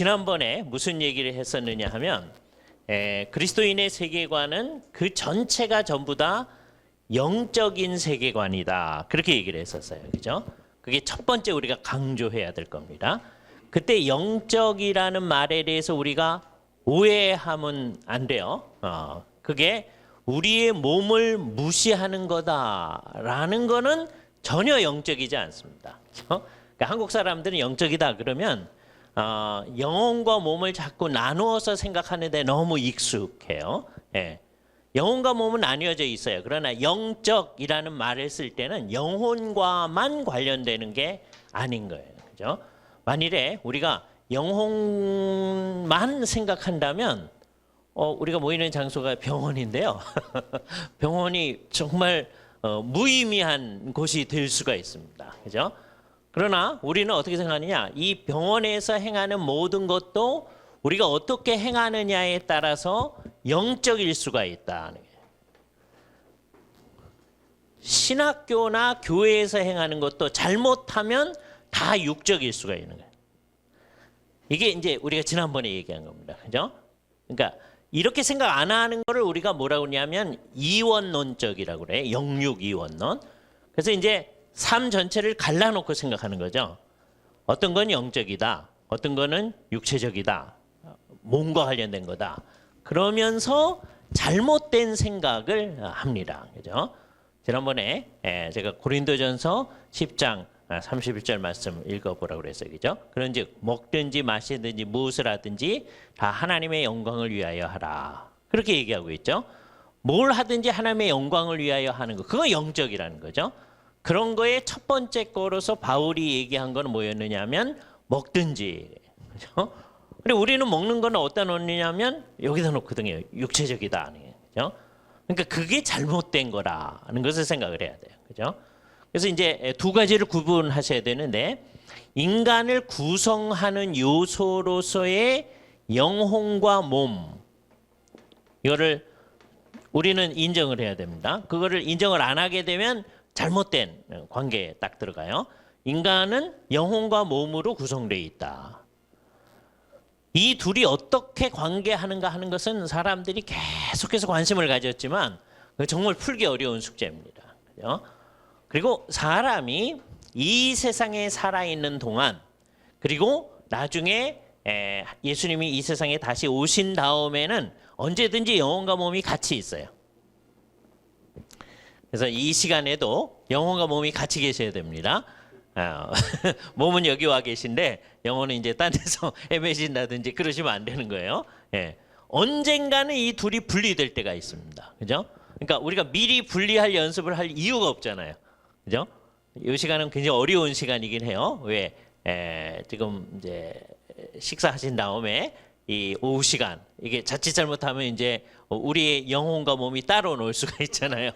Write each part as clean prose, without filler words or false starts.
지난번에 무슨 얘기를 했었느냐 하면 그리스도인의 세계관은 그 전체가 전부 다 영적인 세계관이다. 그렇게 얘기를 했었어요. 그죠? 그게 첫 번째 우리가 강조해야 될 겁니다. 그때 영적이라는 말에 대해서 우리가 오해하면 안 돼요. 그게 우리의 몸을 무시하는 거다라는 거는 전혀 영적이지 않습니다. 그러니까 한국 사람들은 영적이다 그러면 영혼과 몸을 자꾸 나누어서 생각하는데 너무 익숙해요. 예. 영혼과 몸은 나뉘어져 있어요. 그러나 영적이라는 말을 쓸 때는 영혼과만 관련되는 게 아닌 거예요. 그죠? 만일에 우리가 영혼만 생각한다면 우리가 모이는 장소가 병원인데요. 병원이 정말 무의미한 곳이 될 수가 있습니다. 그죠? 그러나 우리는 어떻게 생각하느냐? 이 병원에서 행하는 모든 것도 우리가 어떻게 행하느냐에 따라서 영적일 수가 있다. 신학교나 교회에서 행하는 것도 잘못하면 다 육적일 수가 있는 거예요. 이게 이제 우리가 지난번에 얘기한 겁니다. 그죠? 그러니까 이렇게 생각 안 하는 거를 우리가 뭐라고 하냐면 이원론적이라고 그래. 영육 이원론. 그래서 이제 삶 전체를 갈라놓고 생각하는 거죠. 어떤 건 영적이다. 어떤 거는 육체적이다. 몸과 관련된 거다. 그러면서 잘못된 생각을 합니다. 그죠? 지난번에 제가 고린도전서 10장 31절 말씀 읽어보라고 그랬어요. 그죠? 그런즉 먹든지 마시든지 무엇을 하든지 다 하나님의 영광을 위하여 하라. 그렇게 얘기하고 있죠. 뭘 하든지 하나님의 영광을 위하여 하는 거. 그거 영적이라는 거죠. 그런 거에 첫 번째 거로서 바울이 얘기한 건 뭐였느냐 하면 먹든지. 그죠? 근데 우리는 먹는 거는 어디다 놓느냐면 여기다 놓거든요. 육체적이다. 그죠? 그러니까 그게 잘못된 거라는 것을 생각을 해야 돼요. 그죠? 그래서 이제 두 가지를 구분하셔야 되는데 인간을 구성하는 요소로서의 영혼과 몸 이거를 우리는 인정을 해야 됩니다. 그거를 인정을 안 하게 되면 잘못된 관계에 딱 들어가요. 인간은 영혼과 몸으로 구성되어 있다. 이 둘이 어떻게 관계하는가 하는 것은 사람들이 계속해서 관심을 가졌지만 정말 풀기 어려운 숙제입니다. 그죠? 그리고 사람이 이 세상에 살아있는 동안 그리고 나중에 예수님이 이 세상에 다시 오신 다음에는 언제든지 영혼과 몸이 같이 있어요. 그래서 이 시간에도 영혼과 몸이 같이 계셔야 됩니다. 몸은 여기 와 계신데 영혼은 이제 딴 데서 헤매신다든지 그러시면 안 되는 거예요. 예. 언젠가는 이 둘이 분리될 때가 있습니다. 그죠? 그러니까 우리가 미리 분리할 연습을 할 이유가 없잖아요. 그죠? 이 시간은 굉장히 어려운 시간이긴 해요. 왜? 지금 이제 식사하신 다음에 이 오후 시간 이게 자칫 잘못하면 이제 우리의 영혼과 몸이 따로 놀 수가 있잖아요.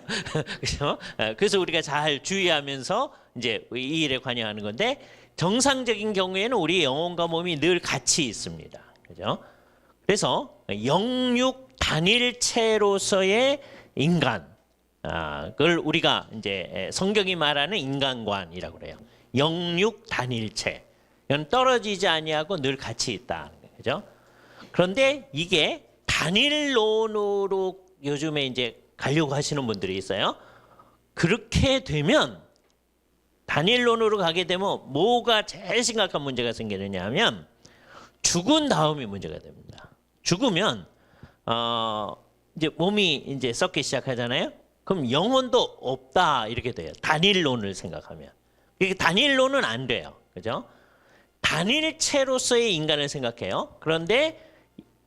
그렇죠? 그래서 우리가 잘 주의하면서 이제 이 일에 관여하는 건데 정상적인 경우에는 우리 영혼과 몸이 늘 같이 있습니다. 그죠? 그래서 영육 단일체로서의 인간 그걸 우리가 이제 성경이 말하는 인간관이라고 그래요. 영육 단일체. 이건 떨어지지 아니하고 늘 같이 있다. 그죠? 그런데 이게 단일론으로 요즘에 이제 가려고 하시는 분들이 있어요. 그렇게 되면 단일론으로 가게 되면 뭐가 제일 심각한 문제가 생기느냐 하면 죽은 다음이 문제가 됩니다. 죽으면 이제 몸이 이제 썩기 시작하잖아요. 그럼 영혼도 없다 이렇게 돼요. 단일론을 생각하면. 이게 단일론은 안 돼요. 그죠? 단일체로서의 인간을 생각해요. 그런데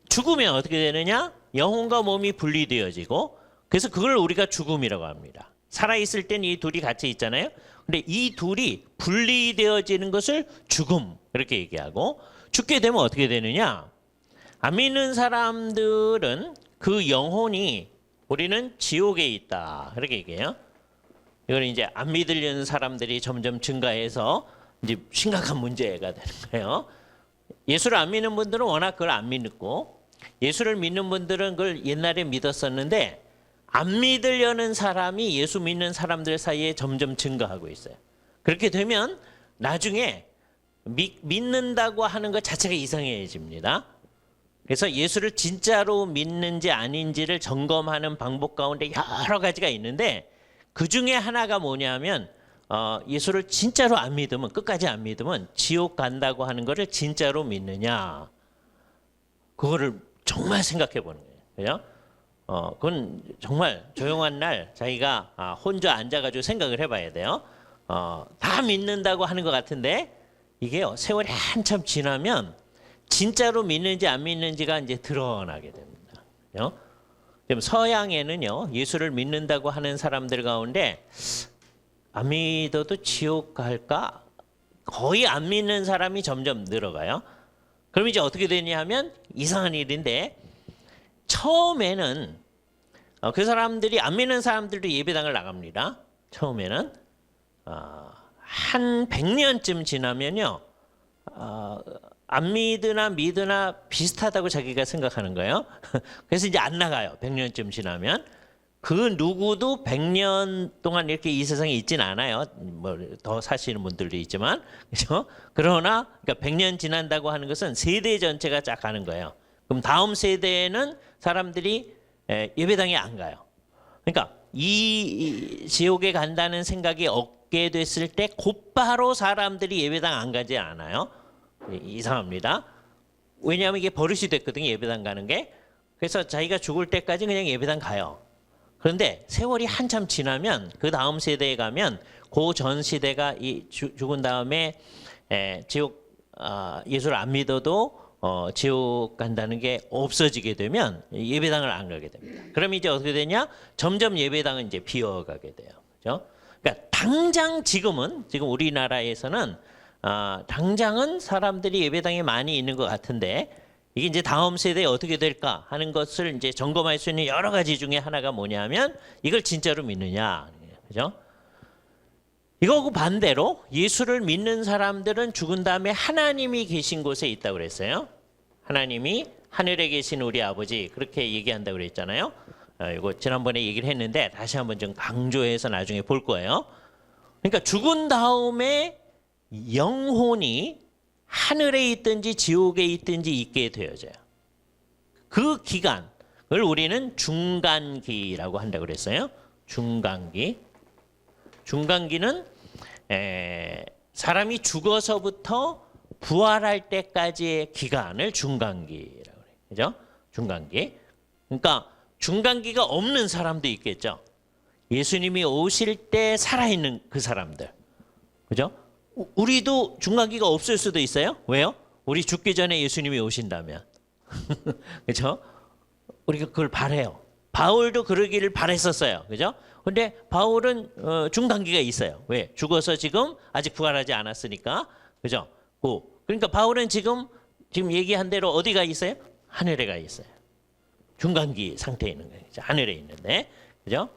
죽으면 어떻게 되느냐? 영혼과 몸이 분리되어지고 그래서 그걸 우리가 죽음이라고 합니다. 살아있을 땐 이 둘이 같이 있잖아요. 근데 이 둘이 분리되어지는 것을 죽음 이렇게 얘기하고 죽게 되면 어떻게 되느냐? 안 믿는 사람들은 그 영혼이 우리는 지옥에 있다 이렇게 얘기해요. 이걸 이제 안 믿으려는 사람들이 점점 증가해서 이제 심각한 문제가 되는 거예요. 예수를 안 믿는 분들은 워낙 그걸 안 믿고 예수를 믿는 분들은 그걸 옛날에 믿었었는데 안 믿으려는 사람이 예수 믿는 사람들 사이에 점점 증가하고 있어요. 그렇게 되면 나중에 믿는다고 하는 것 자체가 이상해집니다. 그래서 예수를 진짜로 믿는지 아닌지를 점검하는 방법 가운데 여러 가지가 있는데 그 중에 하나가 뭐냐면 예수를 진짜로 안 믿으면, 끝까지 안 믿으면 지옥 간다고 하는 것을 진짜로 믿느냐, 그거를 정말 생각해 보는 거예요. 그죠? 그건 정말 조용한 날 자기가 혼자 앉아가지고 생각을 해봐야 돼요. 다 믿는다고 하는 것 같은데 이게요, 세월이 한참 지나면 진짜로 믿는지 안 믿는지가 이제 드러나게 됩니다. 그죠? 지금 서양에는요, 예수를 믿는다고 하는 사람들 가운데 안 믿어도 지옥 갈까? 거의 안 믿는 사람이 점점 늘어가요. 그럼 이제 어떻게 되냐 하면 이상한 일인데, 처음에는 그 사람들이, 안 믿는 사람들도 예배당을 나갑니다. 처음에는 한 100년쯤 지나면요, 안 믿으나 믿으나 비슷하다고 자기가 생각하는 거예요. 그래서 이제 안 나가요. 100년쯤 지나면. 그 누구도 100년 동안 이렇게 이 세상에 있진 않아요. 뭐 더 사시는 분들도 있지만, 그렇죠? 그러나 그러니까 100년 지난다고 하는 것은 세대 전체가 쫙 가는 거예요. 그럼 다음 세대에는 사람들이 예배당에 안 가요. 그러니까 이 지옥에 간다는 생각이 얻게 됐을 때 곧바로 사람들이 예배당 안 가지 않아요. 이상합니다. 왜냐하면 이게 버릇이 됐거든요, 예배당 가는 게. 그래서 자기가 죽을 때까지 그냥 예배당 가요. 그런데 세월이 한참 지나면 그 다음 세대에 가면 그 전 시대가 죽은 다음에 지옥, 예수를 안 믿어도 지옥 간다는 게 없어지게 되면 예배당을 안 가게 됩니다. 그럼 이제 어떻게 되냐? 점점 예배당은 이제 비어가게 돼요. 그렇죠? 그러니까 당장 지금 우리나라에서는 당장은 사람들이 예배당에 많이 있는 것 같은데, 이게 이제 다음 세대에 어떻게 될까 하는 것을 이제 점검할 수 있는 여러 가지 중에 하나가 뭐냐면, 이걸 진짜로 믿느냐, 그죠? 이거하고 반대로 예수를 믿는 사람들은 죽은 다음에 하나님이 계신 곳에 있다고 그랬어요. 하나님이 하늘에 계신 우리 아버지, 그렇게 얘기한다고 그랬잖아요. 이거 지난번에 얘기를 했는데 다시 한번 좀 강조해서 나중에 볼 거예요. 그러니까 죽은 다음에 영혼이 하늘에 있든지 지옥에 있든지 있게 되어져요. 그 기간을 우리는 중간기라고 한다고 그랬어요. 중간기. 중간기는 사람이 죽어서부터 부활할 때까지의 기간을 중간기라고 해요. 그죠? 중간기. 그러니까 중간기가 없는 사람도 있겠죠. 예수님이 오실 때 살아있는 그 사람들. 그죠? 우리도 중간기가 없을 수도 있어요. 왜요? 우리 죽기 전에 예수님이 오신다면. 그죠? 우리가 그걸 바래요. 바울도 그러기를 바랬었어요. 그죠? 근데 바울은 중간기가 있어요. 왜? 죽어서 지금 아직 부활하지 않았으니까. 그죠? 그러니까 바울은 지금 얘기한 대로 어디가 있어요? 하늘에 가 있어요. 중간기 상태에 있는 거예요. 하늘에 있는데. 그죠?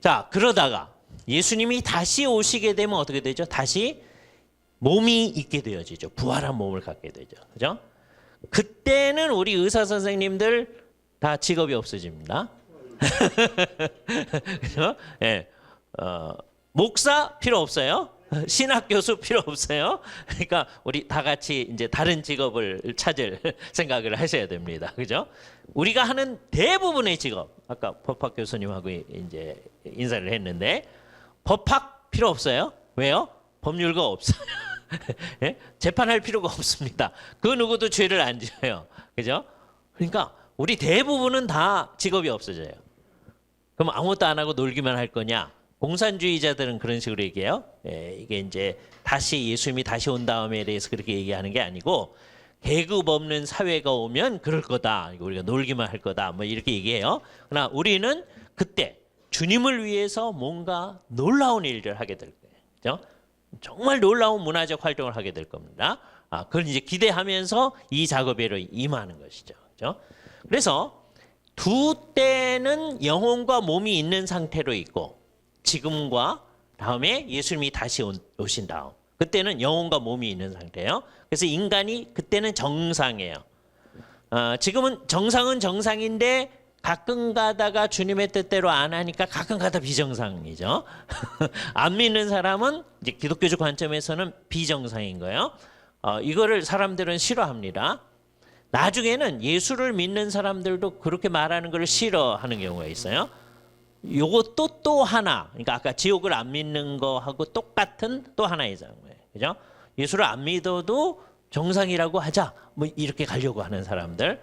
자, 그러다가 예수님이 다시 오시게 되면 어떻게 되죠? 다시 몸이 있게 되어지죠. 부활한 몸을 갖게 되죠. 그죠? 그때는 우리 의사 선생님들 다 직업이 없어집니다. 그죠? 예. 목사 필요 없어요. 신학 교수 필요 없어요. 그러니까 우리 다 같이 이제 다른 직업을 찾을 생각을 하셔야 됩니다. 그죠? 우리가 하는 대부분의 직업, 아까 법학 교수님하고 이제 인사를 했는데, 법학 필요 없어요. 왜요? 법률가 없어요. 예? 재판할 필요가 없습니다. 그 누구도 죄를 안 지어요. 그죠? 그러니까 우리 대부분은 다 직업이 없어져요. 그럼 아무것도 안 하고 놀기만 할 거냐? 공산주의자들은 그런 식으로 얘기해요. 예, 이게 이제 다시 예수님이 다시 온 다음에 대해서 그렇게 얘기하는 게 아니고, 계급 없는 사회가 오면 그럴 거다. 우리가 놀기만 할 거다. 뭐 이렇게 얘기해요. 그러나 우리는 그때 주님을 위해서 뭔가 놀라운 일을 하게 될 거예요. 그죠? 정말 놀라운 문화적 활동을 하게 될 겁니다. 그걸 이제 기대하면서 이 작업에로 임하는 것이죠. 그죠? 그래서 두 때는 영혼과 몸이 있는 상태로 있고, 지금과 다음에 예수님이 다시 오신 다음, 그때는 영혼과 몸이 있는 상태예요. 그래서 인간이 그때는 정상이에요. 지금은 정상은 정상인데 가끔 가다가 주님의 뜻대로 안 하니까 가끔 가다 비정상이죠. 안 믿는 사람은 이제 기독교적 관점에서는 비정상인 거예요. 이거를 사람들은 싫어합니다. 나중에는 예수를 믿는 사람들도 그렇게 말하는 걸 싫어하는 경우가 있어요. 요것도 또 하나, 그러니까 아까 지옥을 안 믿는 거하고 똑같은 또 하나의 장면이에요. 그죠? 예수를 안 믿어도 정상이라고 하자. 뭐 이렇게 가려고 하는 사람들.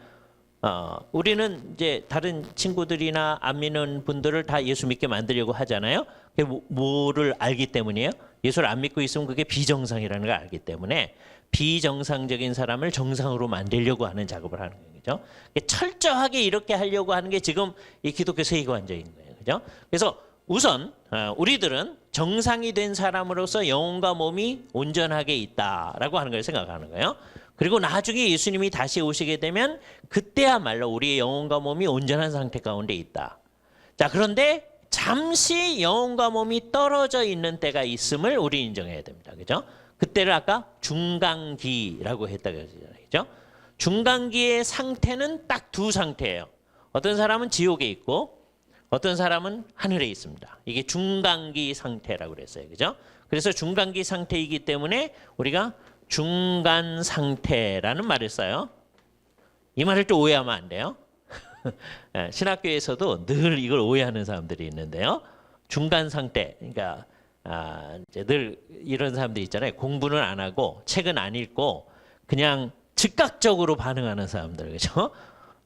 우리는 이제 다른 친구들이나 안 믿는 분들을 다 예수 믿게 만들려고 하잖아요. 그게 뭐를 알기 때문이에요? 예수를 안 믿고 있으면 그게 비정상이라는 걸 알기 때문에 비정상적인 사람을 정상으로 만들려고 하는 작업을 하는 거죠. 철저하게 이렇게 하려고 하는 게 지금 이 기독교 세계관적인 거예요. 그죠? 그래서 우선 우리들은 정상이 된 사람으로서 영혼과 몸이 온전하게 있다라고 하는 걸 생각하는 거예요. 그리고 나중에 예수님이 다시 오시게 되면 그때야말로 우리의 영혼과 몸이 온전한 상태 가운데 있다. 자, 그런데 잠시 영혼과 몸이 떨어져 있는 때가 있음을 우리 인정해야 됩니다. 그죠? 그때를 아까 중간기라고 했다고 했잖아요. 그죠? 중간기의 상태는 딱 두 상태예요. 어떤 사람은 지옥에 있고 어떤 사람은 하늘에 있습니다. 이게 중간기 상태라고 그랬어요. 그죠? 그래서 중간기 상태이기 때문에 우리가 중간 상태라는 말을 써요. 이 말을 또 오해하면 안 돼요. 신학교에서도 늘 이걸 오해하는 사람들이 있는데요. 중간 상태, 그러니까 이제 늘 이런 사람들 있잖아요. 공부는 안 하고 책은 안 읽고 그냥 즉각적으로 반응하는 사람들, 그렇죠?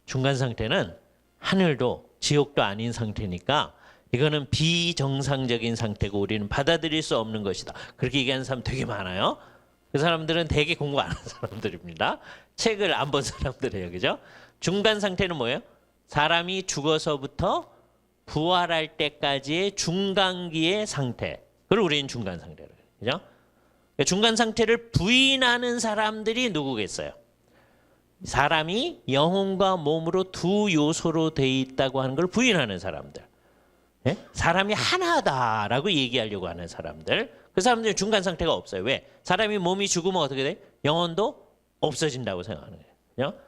중간 상태는 하늘도 지옥도 아닌 상태니까 이거는 비정상적인 상태고 우리는 받아들일 수 없는 것이다. 그렇게 얘기하는 사람 되게 많아요. 그 사람들은 되게 공부 안 한 사람들입니다. 책을 안 본 사람들이에요. 그죠? 중간 상태는 뭐예요? 사람이 죽어서부터 부활할 때까지의 중간기의 상태. 그걸 우리는 중간 상태로 해요. 그죠? 중간 상태를 부인하는 사람들이 누구겠어요? 사람이 영혼과 몸으로 두 요소로 돼 있다고 하는 걸 부인하는 사람들. 예? 사람이 하나다라고 얘기하려고 하는 사람들. 그 사람들은 중간 상태가 없어요. 왜? 사람이 몸이 죽으면 어떻게 돼? 영혼도 없어진다고 생각하는 거예요. 그죠?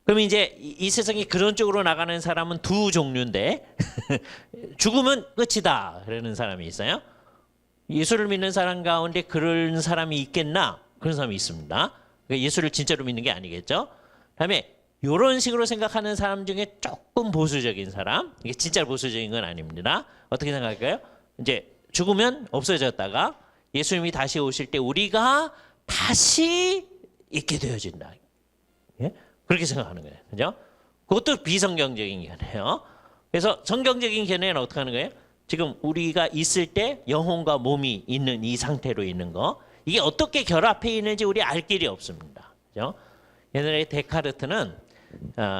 그럼 이제 이 세상에 그런 쪽으로 나가는 사람은 두 종류인데 죽으면 끝이다 그러는 사람이 있어요. 예수를 믿는 사람 가운데 그런 사람이 있겠나? 그런 사람이 있습니다. 예수를 진짜로 믿는 게 아니겠죠. 다음에 이런 식으로 생각하는 사람 중에 조금 보수적인 사람, 이게 진짜 보수적인 건 아닙니다. 어떻게 생각할까요? 이제 죽으면 없어졌다가 예수님이 다시 오실 때 우리가 다시 있게 되어진다. 예? 그렇게 생각하는 거예요. 그죠? 그것도 비성경적인 견해예요. 그래서 성경적인 견해는 어떻게 하는 거예요? 지금 우리가 있을 때 영혼과 몸이 있는 이 상태로 있는 거, 이게 어떻게 결합해 있는지 우리 알 길이 없습니다. 그죠? 옛날에 데카르트는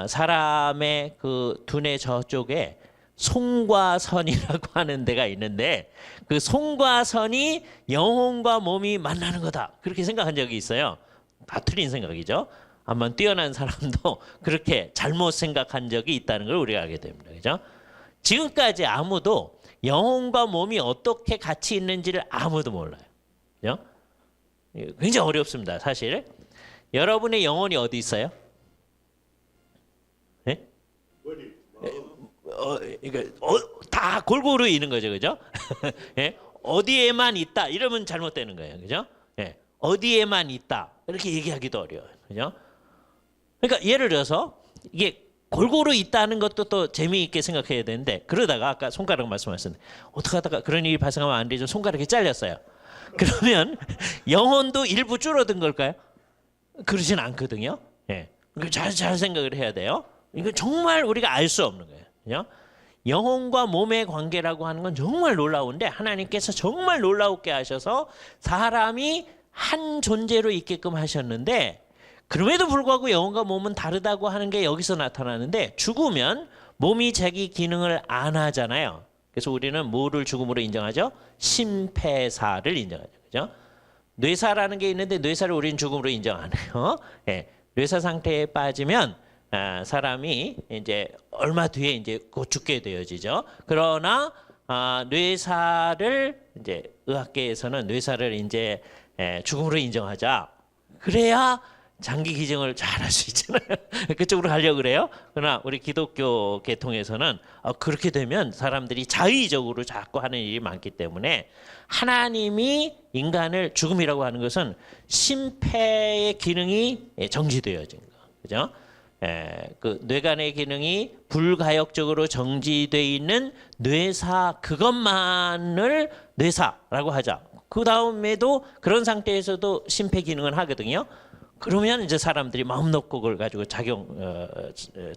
사람의 그 두뇌 저쪽에 손과 선이라고 하는 데가 있는데 그 손과 선이 영혼과 몸이 만나는 거다. 그렇게 생각한 적이 있어요. 다 틀린 생각이죠. 한번 뛰어난 사람도 그렇게 잘못 생각한 적이 있다는 걸 우리가 알게 됩니다. 그죠? 지금까지 아무도 영혼과 몸이 어떻게 같이 있는지를 아무도 몰라요. 그죠? 굉장히 어렵습니다. 사실. 여러분의 영혼이 어디 있어요? 네? 다 골고루 있는 거죠. 그죠? 예? 어디에만 있다. 이러면 잘못되는 거예요. 그죠? 예. 어디에만 있다. 이렇게 얘기하기도 어려워요. 그죠? 그러니까 예를 들어서 이게 골고루 있다는 것도 또 재미있게 생각해야 되는데 그러다가 아까 손가락 말씀하셨는데 어떻게 하다가 그런 일이 발생하면 안 되죠. 손가락이 잘렸어요. 그러면 영혼도 일부 줄어든 걸까요? 그러진 않거든요. 예. 잘 생각을 해야 돼요. 이거 정말 우리가 알 수 없는 거예요. 그죠? 영혼과 몸의 관계라고 하는 건 정말 놀라운데 하나님께서 정말 놀라우게 하셔서 사람이 한 존재로 있게끔 하셨는데 그럼에도 불구하고 영혼과 몸은 다르다고 하는 게 여기서 나타나는데 죽으면 몸이 자기 기능을 안 하잖아요. 그래서 우리는 뭐를 죽음으로 인정하죠? 심폐사를 인정하죠. 그죠? 뇌사라는 게 있는데 뇌사를 우리는 죽음으로 인정 안 해요. 예. 뇌사 상태에 빠지면 사람이 이제 얼마 뒤에 이제 곧 죽게 되어지죠. 그러나 뇌사를 이제 의학계에서는 뇌사를 이제 죽음으로 인정하자. 그래야 장기 기증을 잘 할 수 있잖아요. 그쪽으로 가려고 그래요. 그러나 우리 기독교 계통에서는 그렇게 되면 사람들이 자의적으로 자꾸 하는 일이 많기 때문에 하나님이 인간을 죽음이라고 하는 것은 심폐의 기능이 정지되어진 거. 그죠? 그 뇌간의 기능이 불가역적으로 정지되어 있는 뇌사 그것만을 뇌사라고 하자. 그 다음에도 그런 상태에서도 심폐 기능은 하거든요. 그러면 이제 사람들이 마음 놓고 그걸 가지고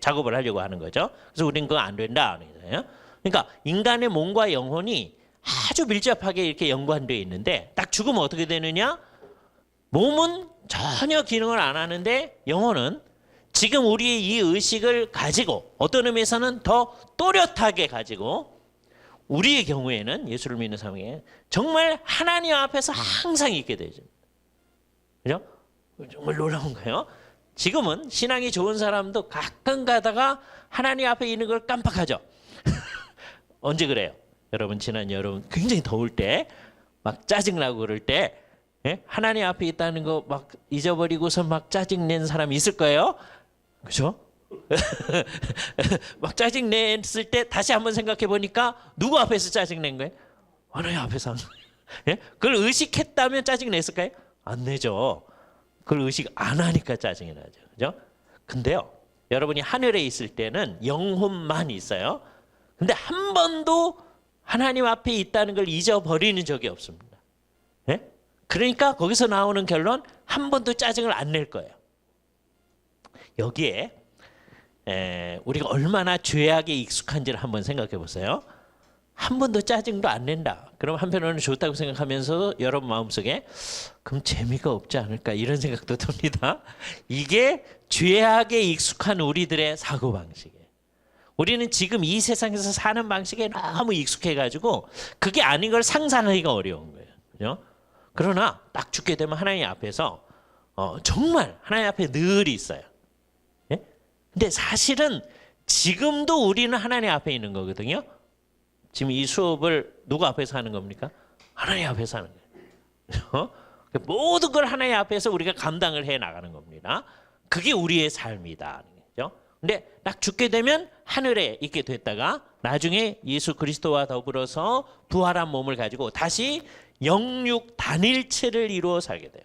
작업을 하려고 하는 거죠. 그래서 우리는 그거 안 된다. 그러니까 인간의 몸과 영혼이 아주 밀접하게 이렇게 연관되어 있는데 딱 죽으면 어떻게 되느냐? 몸은 전혀 기능을 안 하는데 영혼은 지금 우리의 이 의식을 가지고 어떤 의미에서는 더 또렷하게 가지고 우리의 경우에는 예수를 믿는 사람에게 정말 하나님 앞에서 항상 있게 되죠. 그죠? 정말 놀라운 거예요. 지금은 신앙이 좋은 사람도 가끔 가다가 하나님 앞에 있는 걸 깜빡하죠. 언제 그래요? 여러분 지난 여름 굉장히 더울 때 막 짜증나고 그럴 때 하나님 앞에 있다는 거 막 잊어버리고서 막 짜증낸 사람이 있을 거예요. 그죠? 막 짜증냈을 때 다시 한번 생각해 보니까 누구 앞에서 짜증낸 거예요? 하나님 앞에서 한 거예요. 그걸 의식했다면 짜증냈을까요? 안 내죠. 그걸 의식 안 하니까 짜증이 나죠. 그죠? 근데요, 여러분이 하늘에 있을 때는 영혼만 있어요. 근데 한 번도 하나님 앞에 있다는 걸 잊어버리는 적이 없습니다. 그러니까 거기서 나오는 결론, 한 번도 짜증을 안 낼 거예요. 여기에 우리가 얼마나 죄악에 익숙한지를 한번 생각해 보세요. 한 번도 짜증도 안 낸다. 그럼 한편으로는 좋다고 생각하면서도 여러분 마음속에 그럼 재미가 없지 않을까 이런 생각도 듭니다. 이게 죄악에 익숙한 우리들의 사고방식이에요. 우리는 지금 이 세상에서 사는 방식에 너무 익숙해가지고 그게 아닌 걸 상상하기가 어려운 거예요. 그죠? 그러나 딱 죽게 되면 하나님 앞에서 정말 하나님 앞에 늘 있어요. 근데 사실은 지금도 우리는 하나님 앞에 있는 거거든요. 지금 이 수업을 누구 앞에서 하는 겁니까? 하나님 앞에서 하는 거예요. 모든 걸 하나님 앞에서 우리가 감당을 해 나가는 겁니다. 그게 우리의 삶이다. 근데 딱 죽게 되면 하늘에 있게 됐다가 나중에 예수 그리스도와 더불어서 부활한 몸을 가지고 다시 영육 단일체를 이루어 살게 돼요.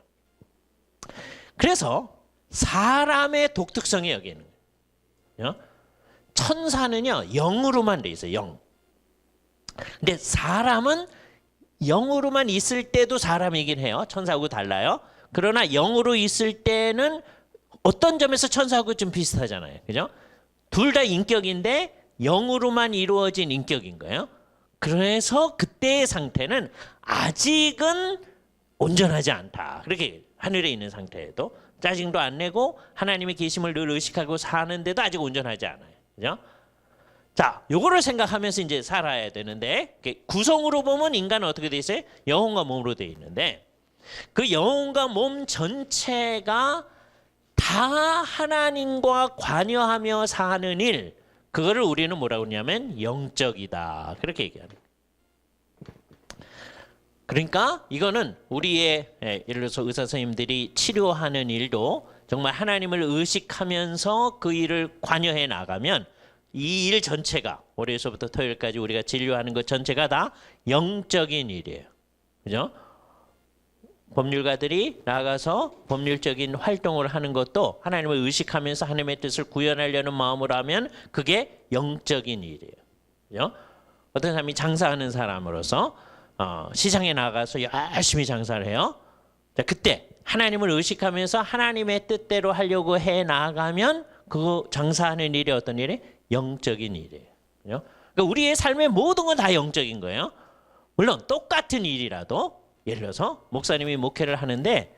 그래서 사람의 독특성이 여기 있는 거예요. 천사는요 영으로만 돼 있어요. 영. 근데 사람은 영으로만 있을 때도 사람이긴 해요. 천사하고 달라요. 그러나 영으로 있을 때는 어떤 점에서 천사하고 좀 비슷하잖아요. 그죠? 둘 다 인격인데 영으로만 이루어진 인격인 거예요. 그래서 그때의 상태는 아직은 온전하지 않다. 그렇게 하늘에 있는 상태에도 짜증도 안 내고 하나님의 계심을 늘 의식하고 사는데도 아직 온전하지 않아요. 그죠? 자, 요거를 생각하면서 이제 살아야 되는데 구성으로 보면 인간은 어떻게 돼 있어요? 영혼과 몸으로 돼 있는데 그 영혼과 몸 전체가 다 하나님과 관여하며 사는 일, 그거를 우리는 뭐라고 하냐면 영적이다. 그렇게 얘기하는 거예요. 그러니까 이거는 우리의 예를 들어서 의사 선생님들이 치료하는 일도 정말 하나님을 의식하면서 그 일을 관여해 나가면 이 일 전체가 월요일서부터 토요일까지 우리가 진료하는 것 전체가 다 영적인 일이에요. 그죠? 법률가들이 나가서 법률적인 활동을 하는 것도 하나님을 의식하면서 하나님의 뜻을 구현하려는 마음으로 하면 그게 영적인 일이에요. 그죠? 어떤 사람이 장사하는 사람으로서 시장에 나가서 열심히 장사를 해요. 자, 그때 하나님을 의식하면서 하나님의 뜻대로 하려고 해 나가면 그 장사하는 일이 어떤 일이? 영적인 일이에요. 그죠? 그러니까 우리의 삶의 모든 건 다 영적인 거예요. 물론 똑같은 일이라도 예를 들어서 목사님이 목회를 하는데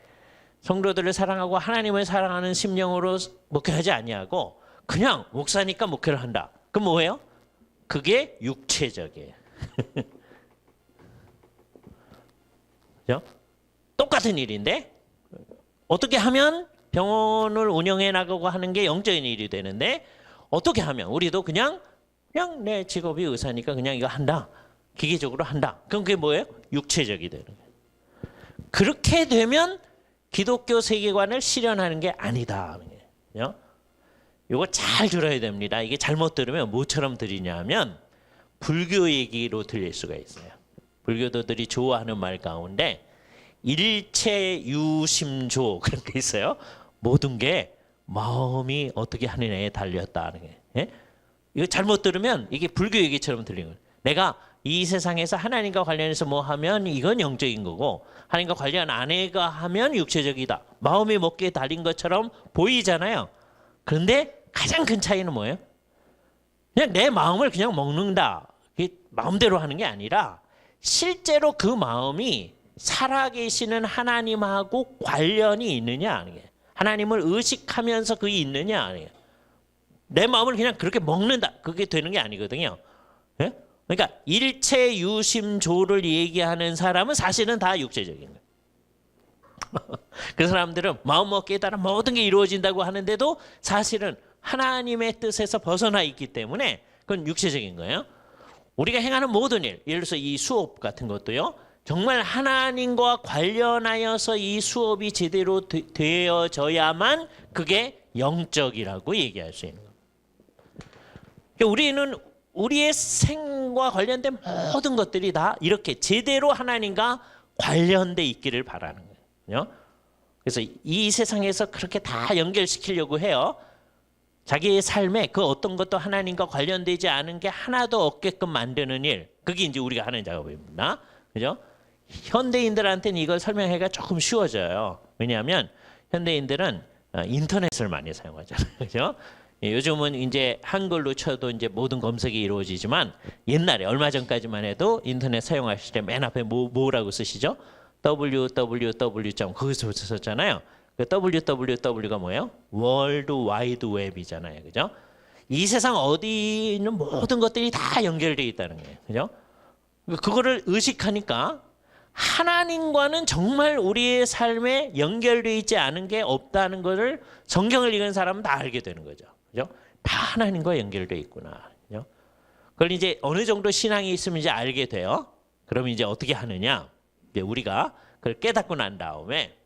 성도들을 사랑하고 하나님을 사랑하는 심령으로 목회하지 아니하고 그냥 목사니까 목회를 한다. 그럼 뭐예요? 그게 육체적이에요. 그죠? 똑같은 일인데 어떻게 하면 병원을 운영해 나가고 하는 게 영적인 일이 되는데 어떻게 하면 우리도 그냥 내 직업이 의사니까 그냥 이거 한다. 기계적으로 한다. 그럼 그게 뭐예요? 육체적이 되는 거예요. 그렇게 되면 기독교 세계관을 실현하는 게 아니다. 이거 잘 들어야 됩니다. 이게 잘못 들으면 뭐처럼 들리냐면 불교 얘기로 들릴 수가 있어요. 불교도들이 좋아하는 말 가운데 일체유심조 그런 게 있어요. 모든 게 마음이 어떻게 하느냐에 달렸다는 게. 예? 이거 잘못 들으면 이게 불교 얘기처럼 들리는 거예요. 내가 이 세상에서 하나님과 관련해서 뭐 하면 이건 영적인 거고 하나님과 관련 안 해가 하면 육체적이다. 마음이 먹기에 달린 것처럼 보이잖아요. 그런데 가장 큰 차이는 뭐예요? 그냥 내 마음을 그냥 먹는다. 마음대로 하는 게 아니라 실제로 그 마음이 살아계시는 하나님하고 관련이 있느냐 아니에요. 하나님을 의식하면서 그게 있느냐 아니에요. 내 마음을 그냥 그렇게 먹는다. 그게 되는 게 아니거든요. 예? 그러니까 일체유심조를 얘기하는 사람은 사실은 다 육체적인 거예요. 그 사람들은 마음먹기에 따라 모든 게 이루어진다고 하는데도 사실은 하나님의 뜻에서 벗어나 있기 때문에 그건 육체적인 거예요. 우리가 행하는 모든 일, 예를 들어서 이 수업 같은 것도요. 정말 하나님과 관련하여서 이 수업이 제대로 되어져야만 그게 영적이라고 얘기할 수 있는 거예요. 우리는 우리의 생과 관련된 모든 것들이 다 이렇게 제대로 하나님과 관련돼 있기를 바라는 거예요. 그래서 이 세상에서 그렇게 다 연결시키려고 해요. 자기의 삶에 그 어떤 것도 하나님과 관련되지 않은 게 하나도 없게끔 만드는 일. 그게 이제 우리가 하는 작업입니다. 그죠? 현대인들한테는 이걸 설명하기가 조금 쉬워져요. 왜냐하면 현대인들은 인터넷을 많이 사용하잖아요. 그죠? 요즘은 이제 한글로 쳐도 이제 모든 검색이 이루어지지만 옛날에 얼마 전까지만 해도 인터넷 사용하실 때 맨 앞에 뭐라고 쓰시죠? www. 거기서 썼잖아요. 그 www가 뭐예요? 월드 와이드 웹이잖아요. 그죠? 이 세상 어디 있는 모든 것들이 다 연결되어 있다는 거예요. 그죠? 그거를 의식하니까 하나님과는 정말 우리의 삶에 연결되어 있지 않은 게 없다는 것을 성경을 읽은 사람은 다 알게 되는 거죠. 그죠? 다 하나님과 연결되어 있구나. 그죠? 그걸 이제 어느 정도 신앙이 있으면 이제 알게 돼요. 그럼 이제 어떻게 하느냐? 이제 우리가 그걸 깨닫고 난 다음에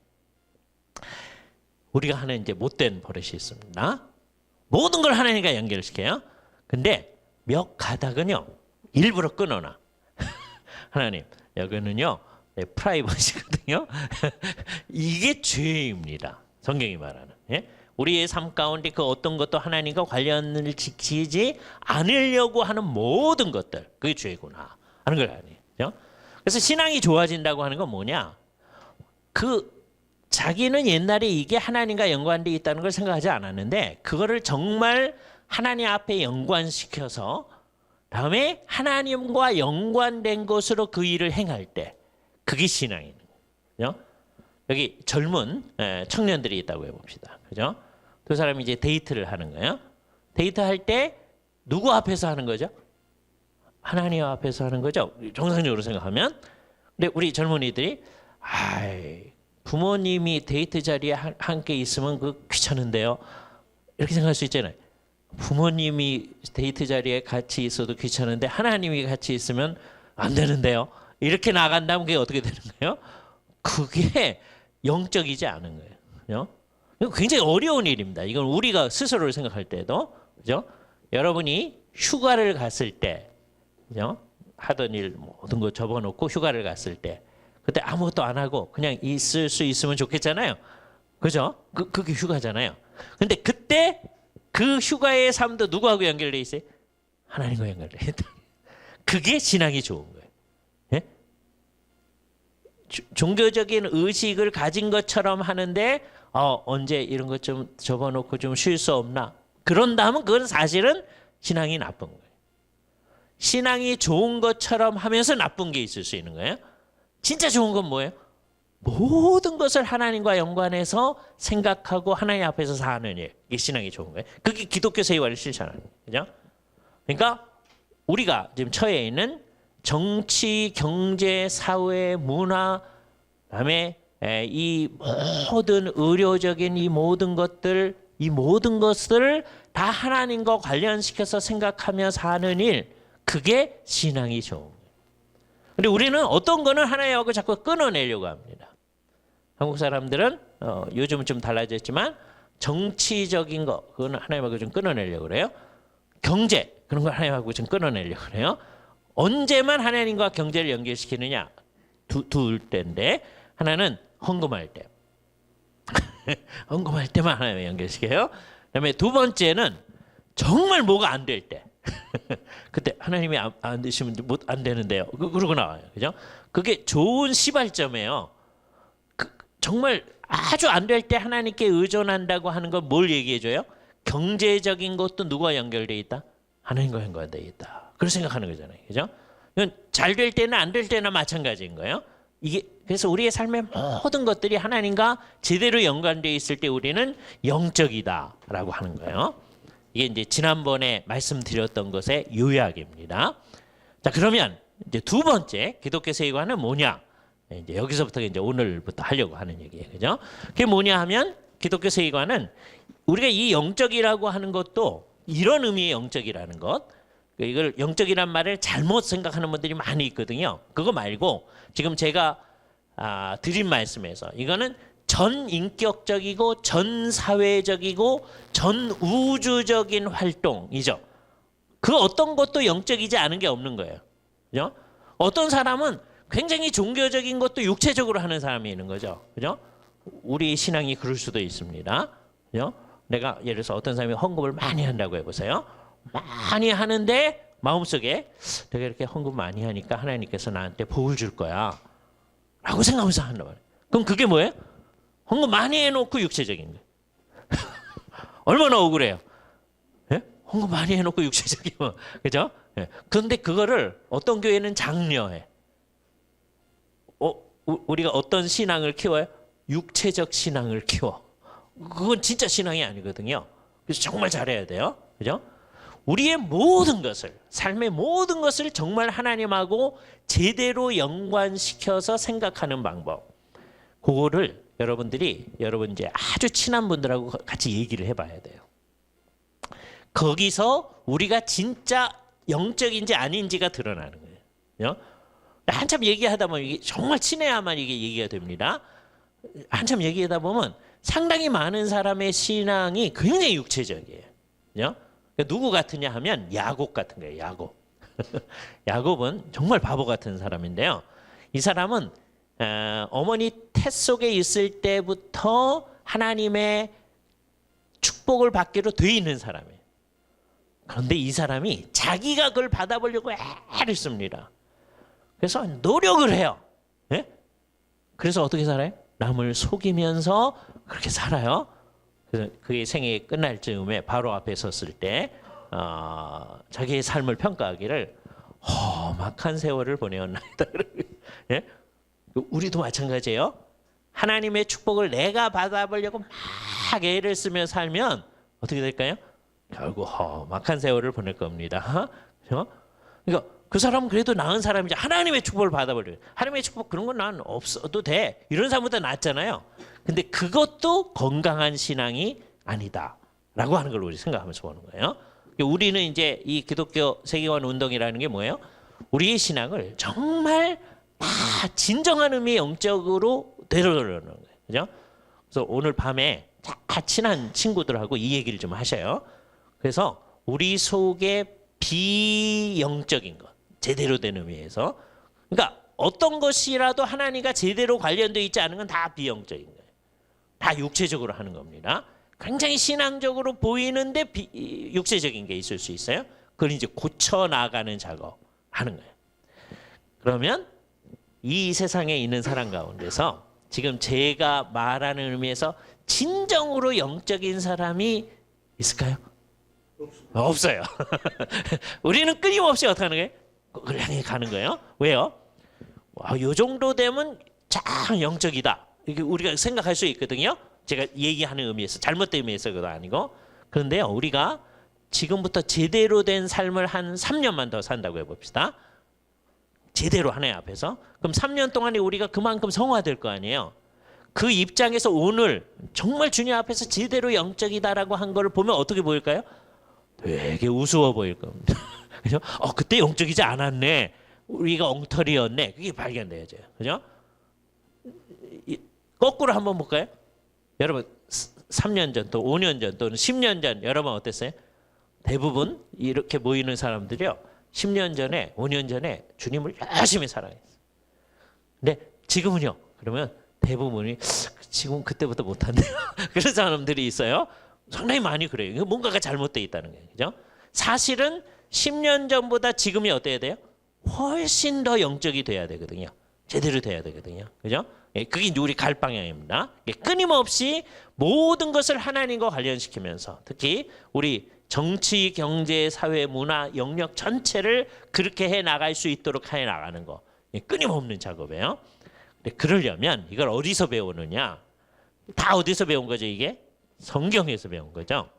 우리가 하는 이제 못된 버릇이 있습니다. 모든 걸 하나님과 연결시켜요. 근데 몇 가닥은요 일부러 끊어놔. 하나님 여기는요 프라이버시거든요. 이게 죄입니다. 성경이 말하는. 예? 우리의 삶 가운데 그 어떤 것도 하나님과 관련을 지키지 않으려고 하는 모든 것들 그게 죄구나 하는 걸 아니에요. 그래서 신앙이 좋아진다고 하는 건 뭐냐? 자기는 옛날에 이게 하나님과 연관되어 있다는 걸 생각하지 않았는데 그거를 정말 하나님 앞에 연관시켜서 다음에 하나님과 연관된 것으로 그 일을 행할 때 그게 신앙이에요. 그죠? 여기 젊은 청년들이 있다고 해봅시다. 그죠? 두 사람이 이제 데이트를 하는 거예요. 데이트할 때 누구 앞에서 하는 거죠? 하나님 앞에서 하는 거죠. 정상적으로 생각하면. 근데 우리 젊은이들이 부모님이 데이트 자리에 함께 있으면 그 귀찮은데요. 이렇게 생각할 수 있잖아요. 부모님이 데이트 자리에 같이 있어도 귀찮은데 하나님이 같이 있으면 안 되는데요. 이렇게 나간다면 그게 어떻게 되는 거예요? 그게 영적이지 않은 거예요. 그죠? 굉장히 어려운 일입니다. 이건 우리가 스스로를 생각할 때도 그죠? 여러분이 휴가를 갔을 때 그죠? 하던 일 모든 거 접어놓고 휴가를 갔을 때 그때 아무것도 안 하고 그냥 있을 수 있으면 좋겠잖아요. 그죠? 그게 휴가잖아요. 근데 그때 그 휴가의 삶도 누구하고 연결돼 있어요? 하나님과 연결돼 있다. 그게 신앙이 좋은 거예요. 예? 종교적인 의식을 가진 것처럼 하는데 언제 이런 것 좀 접어놓고 좀 쉴 수 없나? 그런다면 그건 사실은 신앙이 나쁜 거예요. 신앙이 좋은 것처럼 하면서 나쁜 게 있을 수 있는 거예요. 진짜 좋은 건 뭐예요? 모든 것을 하나님과 연관해서 생각하고 하나님 앞에서 사는 일. 이게 신앙이 좋은 거예요. 그게 기독교 세계관을 실천하는 거예요. 그죠? 그러니까 우리가 지금 처해 있는 정치, 경제, 사회, 문화, 그다음에 이 모든 의료적인 이 모든 것들, 이 모든 것을 다 하나님과 관련시켜서 생각하며 사는 일, 그게 신앙이 좋은 거예요. 근데 우리는 어떤 거는 하나님하고 자꾸 끊어내려고 합니다. 한국 사람들은 요즘은 좀 달라졌지만 정치적인 거 그거는 하나님하고 좀 끊어내려고 그래요. 경제 그런 걸 하나님하고 좀 끊어내려고 그래요. 언제만 하나님과 경제를 연결시키느냐 둘 때인데 하나는 헌금할 때 헌금할 때만 하나님 연결시켜요. 그다음에 두 번째는 정말 뭐가 안 될 때 그때 하나님이 안 되시면 안 되는데요. 그러고 나와요. 그죠? 그게 좋은 시발점이에요. 정말 아주 안 될 때 하나님께 의존한다고 하는 건 뭘 얘기해줘요? 경제적인 것도 누가 연결돼 있다? 하나님과 연결돼 있다. 그렇게 생각하는 거잖아요. 그죠? 잘 될 때나 안 될 때나 마찬가지인 거예요. 이게 그래서 우리의 삶의 모든 것들이 하나님과 제대로 연관되어 있을 때 우리는 영적이다라고 하는 거예요. 이게 이제 지난번에 말씀드렸던 것의 요약입니다. 자, 그러면 이제 두 번째 기독교 세계관은 뭐냐? 이제 여기서부터 이제 오늘부터 하려고 하는 얘기예요. 그죠? 그게 뭐냐 하면 기독교 세계관은 우리가 이 영적이라고 하는 것도 이런 의미의 영적이라는 것. 이걸 영적이란 말을 잘못 생각하는 분들이 많이 있거든요. 그거 말고 지금 제가 드린 말씀에서 이거는 전 인격적이고 전 사회적이고 전 우주적인 활동이죠. 그 어떤 것도 영적이지 않은 게 없는 거예요. 그죠? 어떤 사람은 굉장히 종교적인 것도 육체적으로 하는 사람이 있는 거죠. 그죠? 우리 신앙이 그럴 수도 있습니다. 그죠? 내가 예를 들어서 어떤 사람이 헌금을 많이 한다고 해보세요. 많이 하는데 마음속에 내가 이렇게 헌금 많이 하니까 하나님께서 나한테 복을 줄 거야 라고 생각하면서 한단 말이에요. 그럼 그게 뭐예요? 헌금 많이 해놓고 육체적인 거예요. 얼마나 억울해요. 예? 헌금 많이 해놓고 육체적이면 그죠? 예. 그런데 그거를 어떤 교회는 장려해. 우리가 어떤 신앙을 키워요? 육체적 신앙을 키워. 그건 진짜 신앙이 아니거든요. 그래서 정말 잘해야 돼요. 그죠? 우리의 모든 것을, 삶의 모든 것을 정말 하나님하고 제대로 연관시켜서 생각하는 방법. 그거를 여러분 이제 아주 친한 분들하고 같이 얘기를 해봐야 돼요. 거기서 우리가 진짜 영적인지 아닌지가 드러나는 거예요. 한참 얘기하다 보면 이게 정말 친해야만 이게 얘기가 됩니다. 한참 얘기하다 보면 상당히 많은 사람의 신앙이 굉장히 육체적이에요. 누구 같으냐 하면 야곱 같은 거예요. 야곱. 야곱은 정말 바보 같은 사람인데요. 이 사람은 어머니 태 속에 있을 때부터 하나님의 축복을 받기로 돼 있는 사람이에요. 그런데 이 사람이 자기가 그걸 받아보려고 애를 씁니다. 그래서 노력을 해요. 네? 그래서 어떻게 살아요? 남을 속이면서 그렇게 살아요. 그래서 그의 생애 끝날 즈음에 바로 앞에 섰을 때 자기의 삶을 평가하기를 험악한 세월을 보내었나이다. 네? 우리도 마찬가지예요. 하나님의 축복을 내가 받아보려고 막 애를 쓰며 살면 어떻게 될까요? 결국 험악한 세월을 보낼 겁니다. 그렇죠? 그러니까 그 사람은 그래도 나은 사람이지. 하나님의 축복을 받아버려요. 하나님의 축복 그런 건 난 없어도 돼. 이런 사람보다 낫잖아요. 근데 그것도 건강한 신앙이 아니다라고 하는 걸 우리 생각하면서 보는 거예요. 우리는 이제 이 기독교 세계관 운동이라는 게 뭐예요? 우리의 신앙을 정말 다 진정한 의미의 영적으로 되돌려놓는 거예요. 그죠? 그래서 오늘 밤에 다 친한 친구들하고 이 얘기를 좀 하셔요. 그래서 우리 속에 비영적인 것, 제대로 된 의미에서, 그러니까 어떤 것이라도 하나님과 제대로 관련되어 있지 않은 건 다 비영적인 거예요. 다 육체적으로 하는 겁니다. 굉장히 신앙적으로 보이는데 육체적인 게 있을 수 있어요. 그걸 이제 고쳐 나가는 작업 하는 거예요. 그러면 이 세상에 있는 사람 가운데서 지금 제가 말하는 의미에서 진정으로 영적인 사람이 있을까요? 없어요. 우리는 끊임없이 어떻게 하는 거예요? 그걸 향해 가는 거예요. 왜요? 이 정도 되면 참 영적이다. 이렇게 우리가 생각할 수 있거든요. 제가 얘기하는 의미에서 잘못된 의미에서가 아니고. 그런데요, 우리가 지금부터 제대로 된 삶을 한 3년만 더 산다고 해봅시다. 제대로 하나님 앞에서. 그럼 3년 동안에 우리가 그만큼 성화될 거 아니에요. 그 입장에서 오늘 정말 주님 앞에서 제대로 영적이다라고 한 거를 보면 어떻게 보일까요? 되게 우스워 보일 겁니다. 그죠? 그때 영적이지 않았네. 우리가 엉터리였네. 그게 발견돼야죠. 그죠? 거꾸로 한번 볼까요? 여러분 3년 전 또 5년 전 또는 10년 전 여러분 어땠어요? 대부분 이렇게 모이는 사람들이요. 10년 전에 5년 전에 주님을 열심히 사랑했어요. 근데 지금은요. 그러면 대부분이 지금 그때부터 못한대요. 그런 사람들이 있어요. 상당히 많이 그래요. 이거 뭔가가 잘못되어 있다는 거예요. 그죠? 사실은 10년 전보다 지금이 어때야 돼요? 훨씬 더 영적이 돼야 되거든요. 제대로 돼야 되거든요. 그죠? 예, 그게 우리 갈 방향입니다. 예, 끊임없이 모든 것을 하나님과 관련시키면서 특히 우리 정치, 경제, 사회, 문화, 영역 전체를 그렇게 해 나갈 수 있도록 해 나가는 거. 예, 끊임없는 작업이에요. 근데 그러려면 이걸 어디서 배우느냐? 다 어디서 배운 거죠, 이게? 성경에서 배운 거죠.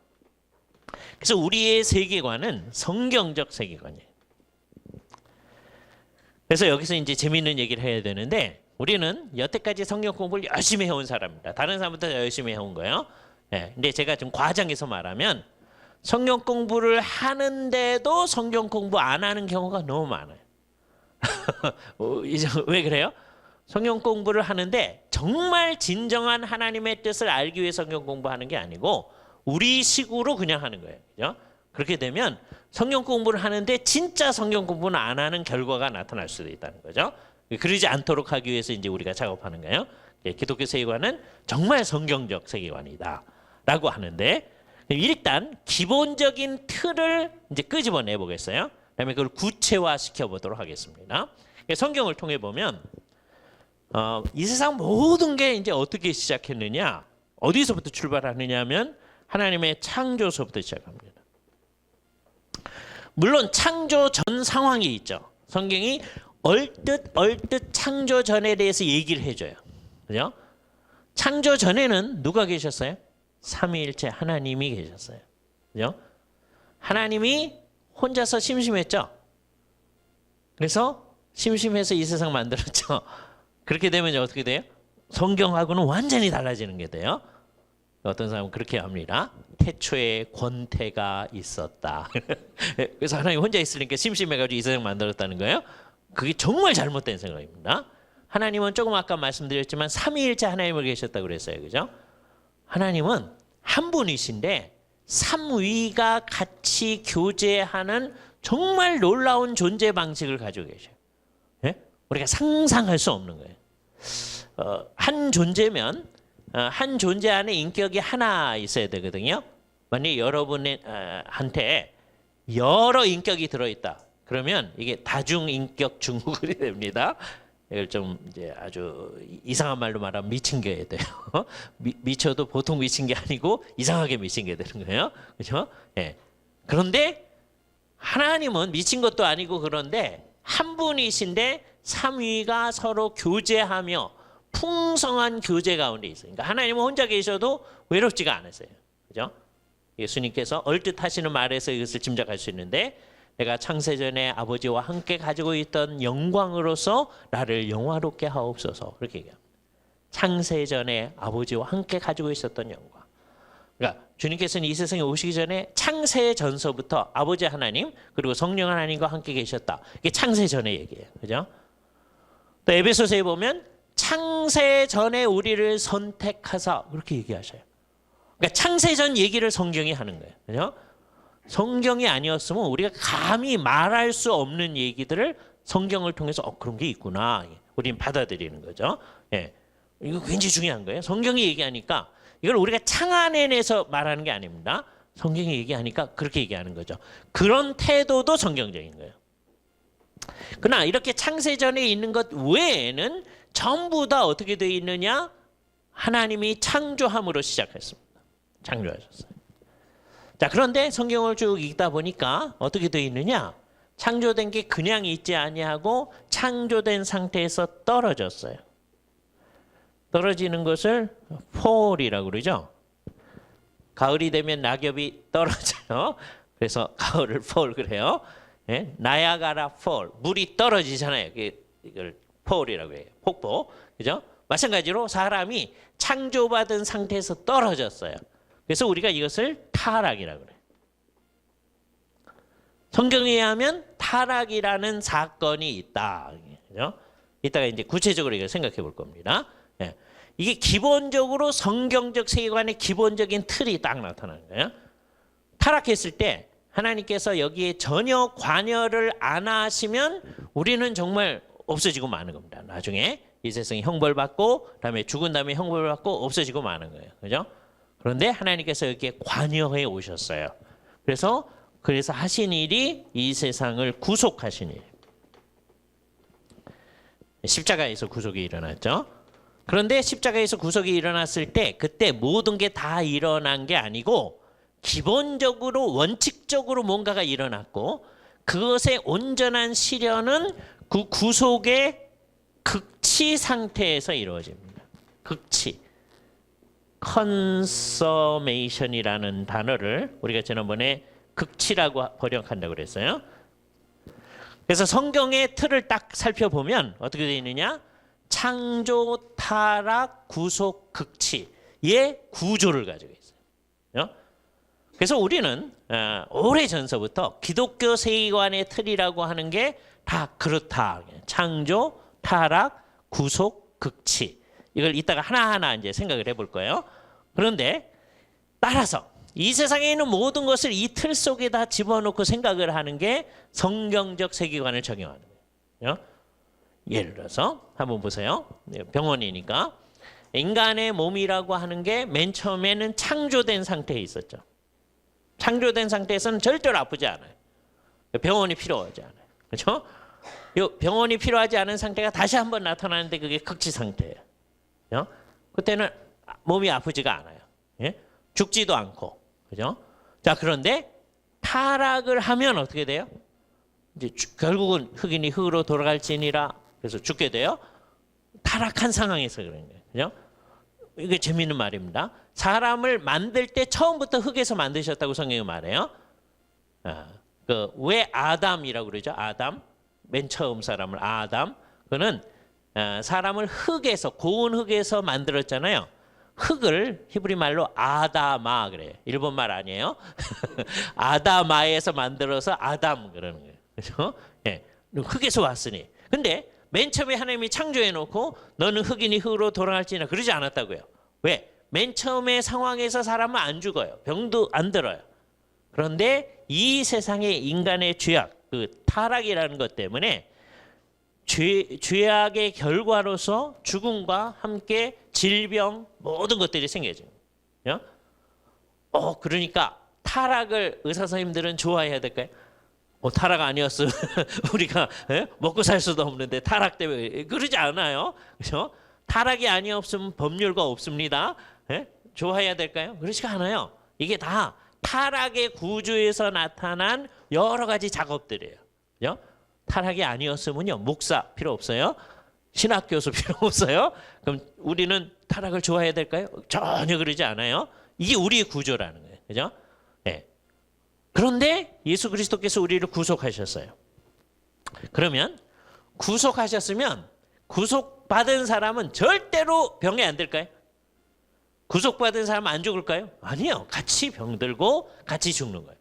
그래서 우리의 세계관은 성경적 세계관이에요. 그래서 여기서 이제 재미있는 얘기를 해야 되는데 우리는 여태까지 성경 공부를 열심히 해온 사람입니다. 다른 사람보다 열심히 해온 거예요. 네, 근데 제가 좀 과장해서 말하면 성경 공부를 하는데도 성경 공부 안 하는 경우가 너무 많아요. 왜 그래요? 성경 공부를 하는데 정말 진정한 하나님의 뜻을 알기 위해 성경 공부하는 게 아니고 우리 식으로 그냥 하는 거예요. 그죠? 그렇게 되면 성경 공부를 하는데 진짜 성경 공부는 안 하는 결과가 나타날 수도 있다는 거죠. 그러지 않도록 하기 위해서 이제 우리가 작업하는 거예요. 기독교 세계관은 정말 성경적 세계관이다라고 하는데 일단 기본적인 틀을 이제 끄집어내 보겠어요. 그다음에 그걸 구체화 시켜 보도록 하겠습니다. 성경을 통해 보면 이 세상 모든 게 이제 어떻게 시작했느냐, 어디서부터 출발하느냐면 하나님의 창조서부터 시작합니다. 물론 창조 전 상황이 있죠. 성경이 얼뜻 창조 전에 대해서 얘기를 해줘요. 그죠? 창조 전에는 누가 계셨어요? 삼위일체 하나님이 계셨어요. 그죠? 하나님이 혼자서 심심했죠. 그래서 심심해서 이 세상 만들었죠. 그렇게 되면 이제 어떻게 돼요? 성경하고는 완전히 달라지는 게 돼요. 어떤 사람은 그렇게 합니다. 태초에 권태가 있었다. 그래서 하나님 혼자 있으니까 심심해가지고 이 세상 만들었다는 거예요. 그게 정말 잘못된 생각입니다. 하나님은 조금 아까 말씀드렸지만 삼위일체 하나님을 계셨다고 그랬어요. 그죠? 하나님은 한 분이신데 삼위가 같이 교제하는 정말 놀라운 존재 방식을 가지고 계셔요. 예? 우리가 상상할 수 없는 거예요. 한 존재면 한 존재 안에 인격이 하나 있어야 되거든요. 만약 여러분한테 여러 인격이 들어있다. 그러면 이게 다중인격 증후군이 됩니다. 이걸 좀 이제 아주 이상한 말로 말하면 미친 게 돼요. 미쳐도 보통 미친 게 아니고 이상하게 미친 게 되는 거예요. 그렇죠? 예. 그런데 하나님은 미친 것도 아니고 그런데 한 분이신데 삼위가 서로 교제하며 풍성한 교제 가운데 있어요. 그러니까 하나님은 혼자 계셔도 외롭지가 않으세요. 그죠? 예수님께서 얼뜻 하시는 말에서 이것을 짐작할 수 있는데 내가 창세전에 아버지와 함께 가지고 있던 영광으로서 나를 영화롭게 하옵소서. 그렇게 얘기합니다. 창세전에 아버지와 함께 가지고 있었던 영광. 그러니까 주님께서는 이 세상에 오시기 전에 창세전서부터 아버지 하나님 그리고 성령 하나님과 함께 계셨다. 이게 창세전의 얘기예요. 그죠? 또 에베소서에 보면 창세전에 우리를 선택하사 그렇게 얘기하셔요. 그러니까 창세전 얘기를 성경이 하는 거예요. 그죠? 성경이 아니었으면 우리가 감히 말할 수 없는 얘기들을 성경을 통해서 그런 게 있구나. 우리는 받아들이는 거죠. 예. 이거 굉장히 중요한 거예요. 성경이 얘기하니까 이걸 우리가 창안해내서 말하는 게 아닙니다. 성경이 얘기하니까 그렇게 얘기하는 거죠. 그런 태도도 성경적인 거예요. 그러나 이렇게 창세전에 있는 것 외에는 전부 다 어떻게 되어 있느냐? 하나님이 창조함으로 시작했습니다. 창조하셨어요. 자, 그런데 성경을 쭉 읽다 보니까 어떻게 되어 있느냐? 창조된 게 그냥 있지 아니하고 창조된 상태에서 떨어졌어요. 떨어지는 것을 폴이라고 그러죠. 가을이 되면 낙엽이 떨어져요. 그래서 가을을 폴 그래요. 예? 나야가라 폴, 물이 떨어지잖아요. 이걸 폴이라고 해요. 폭포. 그죠? 마찬가지로 사람이 창조받은 상태에서 떨어졌어요. 그래서 우리가 이것을 타락이라고 그래요. 성경에 의하면 타락이라는 사건이 있다. 그죠? 이따가 이제 구체적으로 이걸 생각해 볼 겁니다. 예. 이게 기본적으로 성경적 세계관의 기본적인 틀이 딱 나타나는 거예요. 타락했을 때 하나님께서 여기에 전혀 관여를 안 하시면 우리는 정말 없어지고 마는 겁니다. 나중에 이 세상에 형벌받고 그다음에 죽은 다음에 형벌받고 없어지고 마는 거예요. 그죠? 그런데 하나님께서 여기에 관여해 오셨어요. 그래서 하신 일이 이 세상을 구속하신 일. 십자가에서 구속이 일어났죠. 그런데 십자가에서 구속이 일어났을 때 그때 모든 게 다 일어난 게 아니고 기본적으로 원칙적으로 뭔가가 일어났고 그것의 온전한 실현은 그 구속의 극치 상태에서 이루어집니다. 극치. 컨서메이션이라는 단어를 우리가 지난번에 극치라고 번역한다고 그랬어요. 그래서 성경의 틀을 딱 살펴보면 어떻게 되어 있느냐? 창조, 타락, 구속, 극치의 구조를 가지고 있어요. 그래서 우리는 오래전서부터 기독교 세계관의 틀이라고 하는 게 다 그렇다. 창조, 타락, 구속, 극치. 이걸 이따가 하나하나 이제 생각을 해볼 거예요. 그런데 따라서 이 세상에 있는 모든 것을 이 틀 속에다 집어넣고 생각을 하는 게 성경적 세계관을 적용하는 거예요. 예를 들어서 한번 보세요. 병원이니까 인간의 몸이라고 하는 게 맨 처음에는 창조된 상태에 있었죠. 창조된 상태에서는 절대로 아프지 않아요. 병원이 필요하지 않아요. 그렇죠? 병원이 필요하지 않은 상태가 다시 한번 나타나는데 그게 극치 상태예요. 그때는 몸이 아프지가 않아요. 죽지도 않고. 그죠? 자, 그런데 타락을 하면 어떻게 돼요? 이제 결국은 흑인이 흑으로 돌아갈지니라. 그래서 죽게 돼요. 타락한 상황에서 그런 거예요. 그죠? 이게 재미있는 말입니다. 사람을 만들 때 처음부터 흙에서 만드셨다고 성경이 말해요. 왜 아담이라고 그러죠? 아담. 맨 처음 사람을 아담. 그는 사람을 흙에서 고운 흙에서 만들었잖아요. 흙을 히브리 말로 아다마 그래요. 일본 말 아니에요. 아다마에서 만들어서 아담 그러는 거예요. 그렇죠? 예. 흙에서 왔으니. 근데 맨 처음에 하나님이 창조해 놓고 너는 흑인이 흙으로 돌아갈지나 그러지 않았다고요. 왜? 맨 처음에 상황에서 사람은 안 죽어요. 병도 안 들어요. 그런데 이 세상의 인간의 죄악, 그 타락이라는 것 때문에 죄악의 결과로서 죽음과 함께 질병 모든 것들이 생겨져요. 그러니까 타락을 의사 선생님들은 좋아해야 될까요? 타락 아니었으면 우리가 먹고 살 수도 없는데 타락 때문에 그러지 않아요. 그렇죠? 타락이 아니었으면 법률가 없습니다. 좋아해야 될까요? 그렇지가 않아요. 이게 다 타락의 구조에서 나타난 여러 가지 작업들이에요. 그죠? 타락이 아니었으면요. 목사 필요 없어요. 신학 교수 필요 없어요. 그럼 우리는 타락을 좋아해야 될까요? 전혀 그러지 않아요. 이게 우리의 구조라는 거예요. 그죠? 네. 그런데 예수 그리스도께서 우리를 구속하셨어요. 그러면 구속하셨으면 구속받은 사람은 절대로 병에 안 들까요? 구속받은 사람은 안 죽을까요? 아니요. 같이 병들고 같이 죽는 거예요.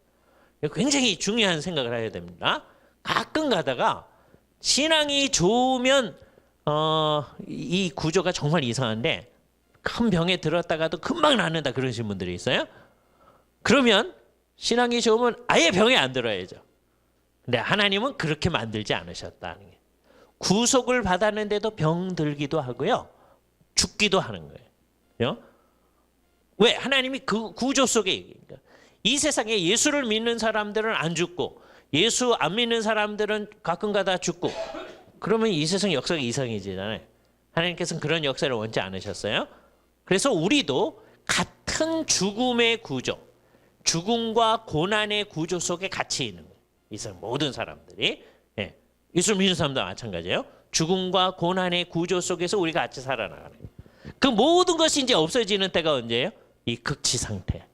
굉장히 중요한 생각을 해야 됩니다. 가끔 가다가 신앙이 좋으면 이 구조가 정말 이상한데 큰 병에 들었다가도 금방 낫는다 그러신 분들이 있어요. 그러면 신앙이 좋으면 아예 병에 안 들어야죠. 근데 하나님은 그렇게 만들지 않으셨다는 거예요. 구속을 받았는데도 병들기도 하고요. 죽기도 하는 거예요. 왜? 하나님이 그 구조 속에 이 세상에 예수를 믿는 사람들은 안 죽고 예수 안 믿는 사람들은 가끔가다 죽고 그러면 이 세상 역사가 이상해지잖아요. 하나님께서는 그런 역사를 원치 않으셨어요. 그래서 우리도 같은 죽음의 구조, 죽음과 고난의 구조 속에 같이 있는 거예요. 이 세상 모든 사람들이. 예수 믿는 사람도 마찬가지예요. 죽음과 고난의 구조 속에서 우리가 같이 살아나가는 거예요. 그 모든 것이 이제 없어지는 때가 언제예요? 이 극치 상태.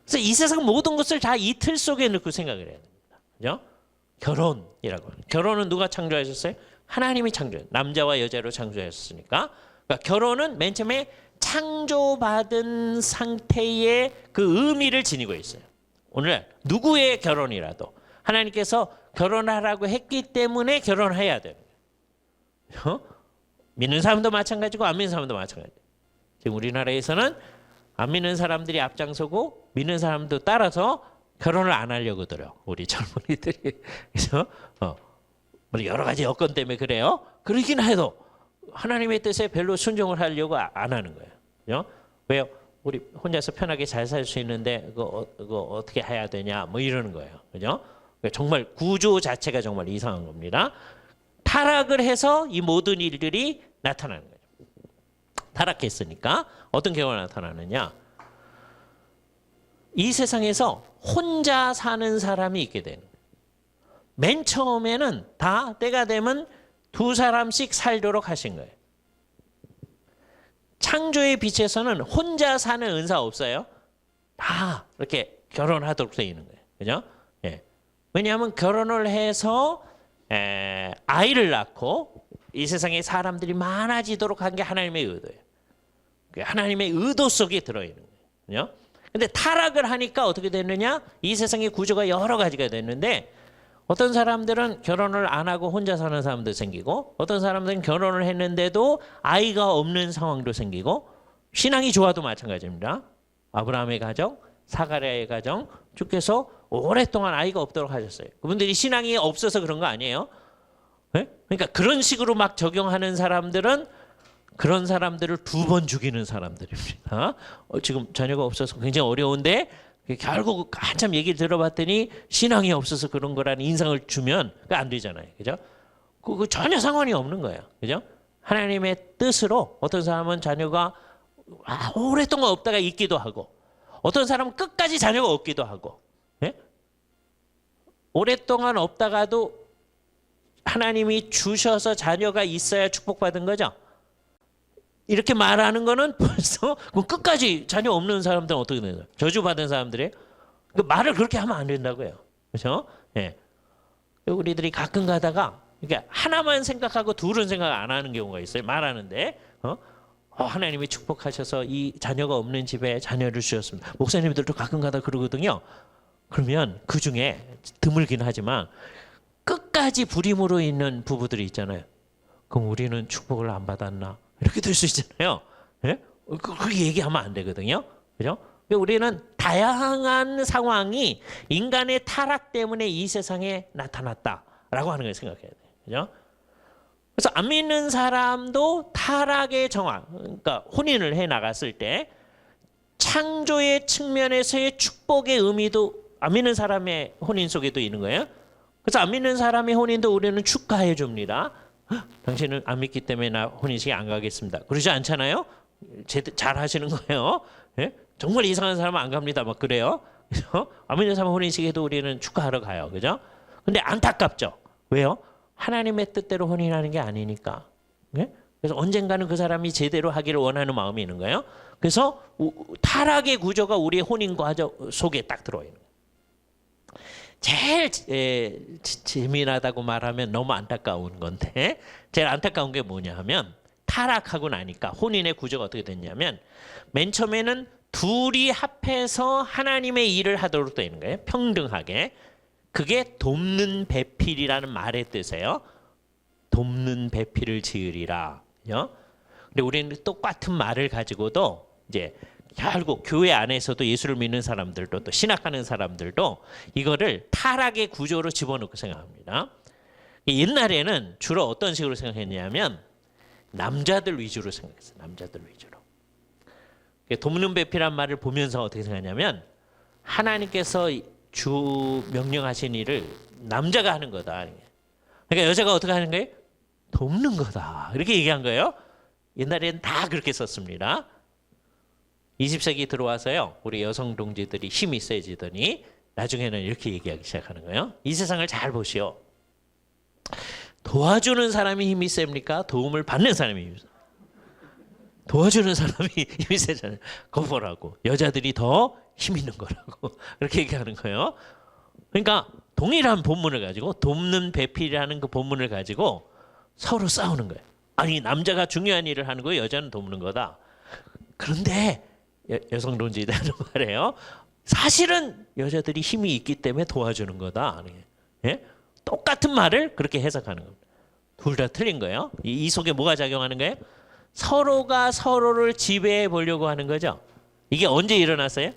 그래서 이 세상 모든 것을 다 이 틀 속에 넣고 생각을 해야 됩니다. 그죠? 결혼이라고. 결혼은 누가 창조하셨어요? 하나님이 창조해요. 남자와 여자로 창조하셨으니까. 그러니까 결혼은 맨 처음에 창조받은 상태의 그 의미를 지니고 있어요. 오늘 누구의 결혼이라도 하나님께서 결혼하라고 했기 때문에 결혼해야 돼요. 믿는 사람도 마찬가지고 안 믿는 사람도 마찬가지예요. 지금 우리나라에서는 안 믿는 사람들이 앞장서고 믿는 사람도 따라서 결혼을 안 하려고 들어요. 우리 젊은이들이. 그래서 뭐 여러 가지 여건 때문에 그래요. 그러긴 해도 하나님의 뜻에 별로 순종을 하려고 안 하는 거예요. 그죠? 왜요? 우리 혼자서 편하게 잘 살 수 있는데 그거 어떻게 해야 되냐 뭐 이러는 거예요. 그죠? 정말 구조 자체가 정말 이상한 겁니다. 타락을 해서 이 모든 일들이 나타나는 거예요. 타락했으니까 어떤 경우가 나타나느냐? 이 세상에서 혼자 사는 사람이 있게 되는 거예요. 맨 처음에는 다 때가 되면 두 사람씩 살도록 하신 거예요. 창조의 빛에서는 혼자 사는 은사 없어요. 다 이렇게 결혼하도록 되어 있는 거예요. 그죠? 예. 왜냐하면 결혼을 해서 아이를 낳고 이 세상에 사람들이 많아지도록 한 게 하나님의 의도예요. 하나님의 의도 속에 들어있는 거예요. 그죠? 근데 타락을 하니까 어떻게 됐느냐? 이 세상의 구조가 여러 가지가 됐는데 어떤 사람들은 결혼을 안 하고 혼자 사는 사람도 생기고 어떤 사람들은 결혼을 했는데도 아이가 없는 상황도 생기고 신앙이 좋아도 마찬가지입니다. 아브라함의 가정, 사가랴의 가정 주께서 오랫동안 아이가 없도록 하셨어요. 그분들이 신앙이 없어서 그런 거 아니에요? 네? 그러니까 그런 식으로 막 적용하는 사람들은 그런 사람들을 2번 죽이는 사람들입니다. 지금 자녀가 없어서 굉장히 어려운데 결국 한참 얘기를 들어봤더니 신앙이 없어서 그런 거라는 인상을 주면 안 되잖아요. 그죠? 그 전혀 상관이 없는 거예요. 그죠? 하나님의 뜻으로 어떤 사람은 자녀가 오랫동안 없다가 있기도 하고 어떤 사람은 끝까지 자녀가 없기도 하고 예? 오랫동안 없다가도 하나님이 주셔서 자녀가 있어야 축복받은 거죠. 이렇게 말하는 거는 벌써 끝까지 자녀 없는 사람들은 어떻게 되는 거예요? 저주받은 사람들이 그 말을 그렇게 하면 안 된다고요. 그렇죠? 예. 우리들이 가끔 가다가 그러니까 하나만 생각하고 둘은 생각 안 하는 경우가 있어요. 말하는데 하나님이 축복하셔서 이 자녀가 없는 집에 자녀를 주셨습니다. 목사님들도 가끔 가다 그러거든요. 그러면 그 중에 드물긴 하지만 끝까지 불임으로 있는 부부들이 있잖아요. 그럼 우리는 축복을 안 받았나? 이렇게 될 수 있잖아요. 예? 그렇게 얘기하면 안 되거든요. 그죠? 우리는 다양한 상황이 인간의 타락 때문에 이 세상에 나타났다라고 하는 걸 생각해야 돼요. 그죠? 그래서 안 믿는 사람도 타락의 정황, 그러니까 혼인을 해 나갔을 때 창조의 측면에서의 축복의 의미도 안 믿는 사람의 혼인 속에도 있는 거예요. 그래서 안 믿는 사람의 혼인도 우리는 축하해 줍니다. 당신은 안 믿기 때문에 나 혼인식에 안 가겠습니다. 그러지 않잖아요? 잘 하시는 거예요. 예? 정말 이상한 사람은 안 갑니다. 막 그래요. 그래서 안 믿는 사람 혼인식에도 우리는 축하하러 가요. 그죠? 근데 안타깝죠. 왜요? 하나님의 뜻대로 혼인하는 게 아니니까. 예? 그래서 언젠가는 그 사람이 제대로 하기를 원하는 마음이 있는 거예요. 그래서 타락의 구조가 우리의 혼인 과정 속에 딱 들어있는 거예요. 제일 재미나다고 말하면 너무 안타까운 건데 제일 안타까운 게 뭐냐 하면 타락하고 나니까 혼인의 구조가 어떻게 됐냐면 맨 처음에는 둘이 합해서 하나님의 일을 하도록 되는 거예요. 평등하게. 그게 돕는 배필이라는 말의 뜻이에요. 돕는 배필을 지으리라. 근데 우리는 똑같은 말을 가지고도 이제 결국 교회 안에서도 예수를 믿는 사람들도 또 신학하는 사람들도 이거를 타락의 구조로 집어넣고 생각합니다. 옛날에는 주로 어떤 식으로 생각했냐면 남자들 위주로 생각했어요. 남자들 위주로. 돕는 배필한 말을 보면서 어떻게 생각하냐면 하나님께서 주 명령하신 일을 남자가 하는 거다. 그러니까 여자가 어떻게 하는 거예요? 돕는 거다. 이렇게 얘기한 거예요. 옛날에는 다 그렇게 썼습니다. 20세기 들어와서요. 우리 여성 동지들이 힘이 세지더니 나중에는 이렇게 얘기하기 시작하는 거예요. 이 세상을 잘 보시오. 도와주는 사람이 힘이 셉니까? 도움을 받는 사람이 힘이 셉니까? 도와주는 사람이 힘이 세잖아요. 그거 보라고. 여자들이 더 힘 있는 거라고. 그렇게 얘기하는 거예요. 그러니까 동일한 본문을 가지고 돕는 배필이라는 그 본문을 가지고 서로 싸우는 거예요. 아니 남자가 중요한 일을 하는 거예요. 여자는 돕는 거다. 그런데 여성 동지들 하는 말이에요. 사실은 여자들이 힘이 있기 때문에 도와주는 거다. 예? 똑같은 말을 그렇게 해석하는 겁니다. 둘 다 틀린 거예요. 이 속에 뭐가 작용하는 거예요? 서로가 서로를 지배해 보려고 하는 거죠. 이게 언제 일어났어요?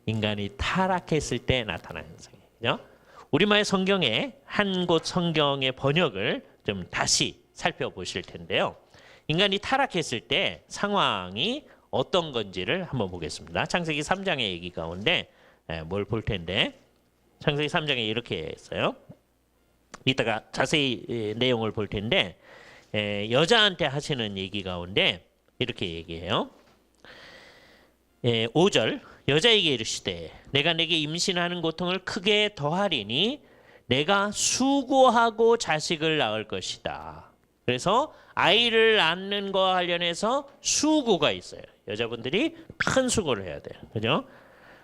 인간이 타락했을 때 나타난 현상이에요. 그죠? 우리말 성경의 한 곳 성경의 번역을 좀 다시 살펴보실 텐데요. 인간이 타락했을 때 상황이 어떤 건지를 한번 보겠습니다. 창세기 3장의 얘기 가운데 뭘 볼 텐데, 창세기 3장에 이렇게 했어요. 이따가 자세히 내용을 볼 텐데, 여자한테 하시는 얘기 가운데 이렇게 얘기해요. 5절, 여자에게 이르시되 내가 내게 임신하는 고통을 크게 더하리니 내가 수고하고 자식을 낳을 것이다. 그래서 아이를 낳는 거와 관련해서 수고가 있어요. 여자분들이 큰 수고를 해야 돼요. 그죠?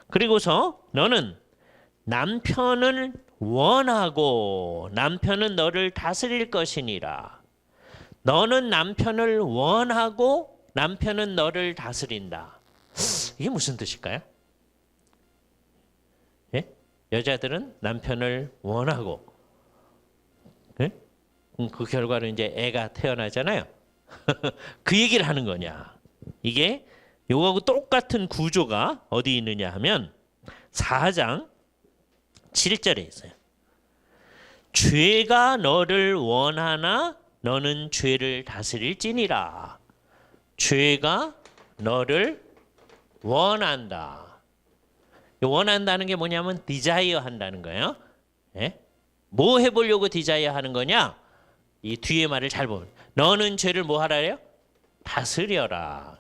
그리고서 너는 남편을 원하고 남편은 너를 다스릴 것이니라. 너는 남편을 원하고 남편은 너를 다스린다. 이게 무슨 뜻일까요? 예? 여자들은 남편을 원하고, 예? 그 결과로 이제 애가 태어나잖아요. 그 얘기를 하는 거냐? 이게 요거하고 똑같은 구조가 어디 있느냐 하면 4장 7절에 있어요. 죄가 너를 원하나 너는 죄를 다스릴지니라. 죄가 너를 원한다. 원한다는 게 뭐냐면 디자이어 한다는 거예요. 예? 뭐 해보려고 디자이어 하는 거냐? 이 뒤에 말을 잘 보면 너는 죄를 뭐 하라래요? 다스려라.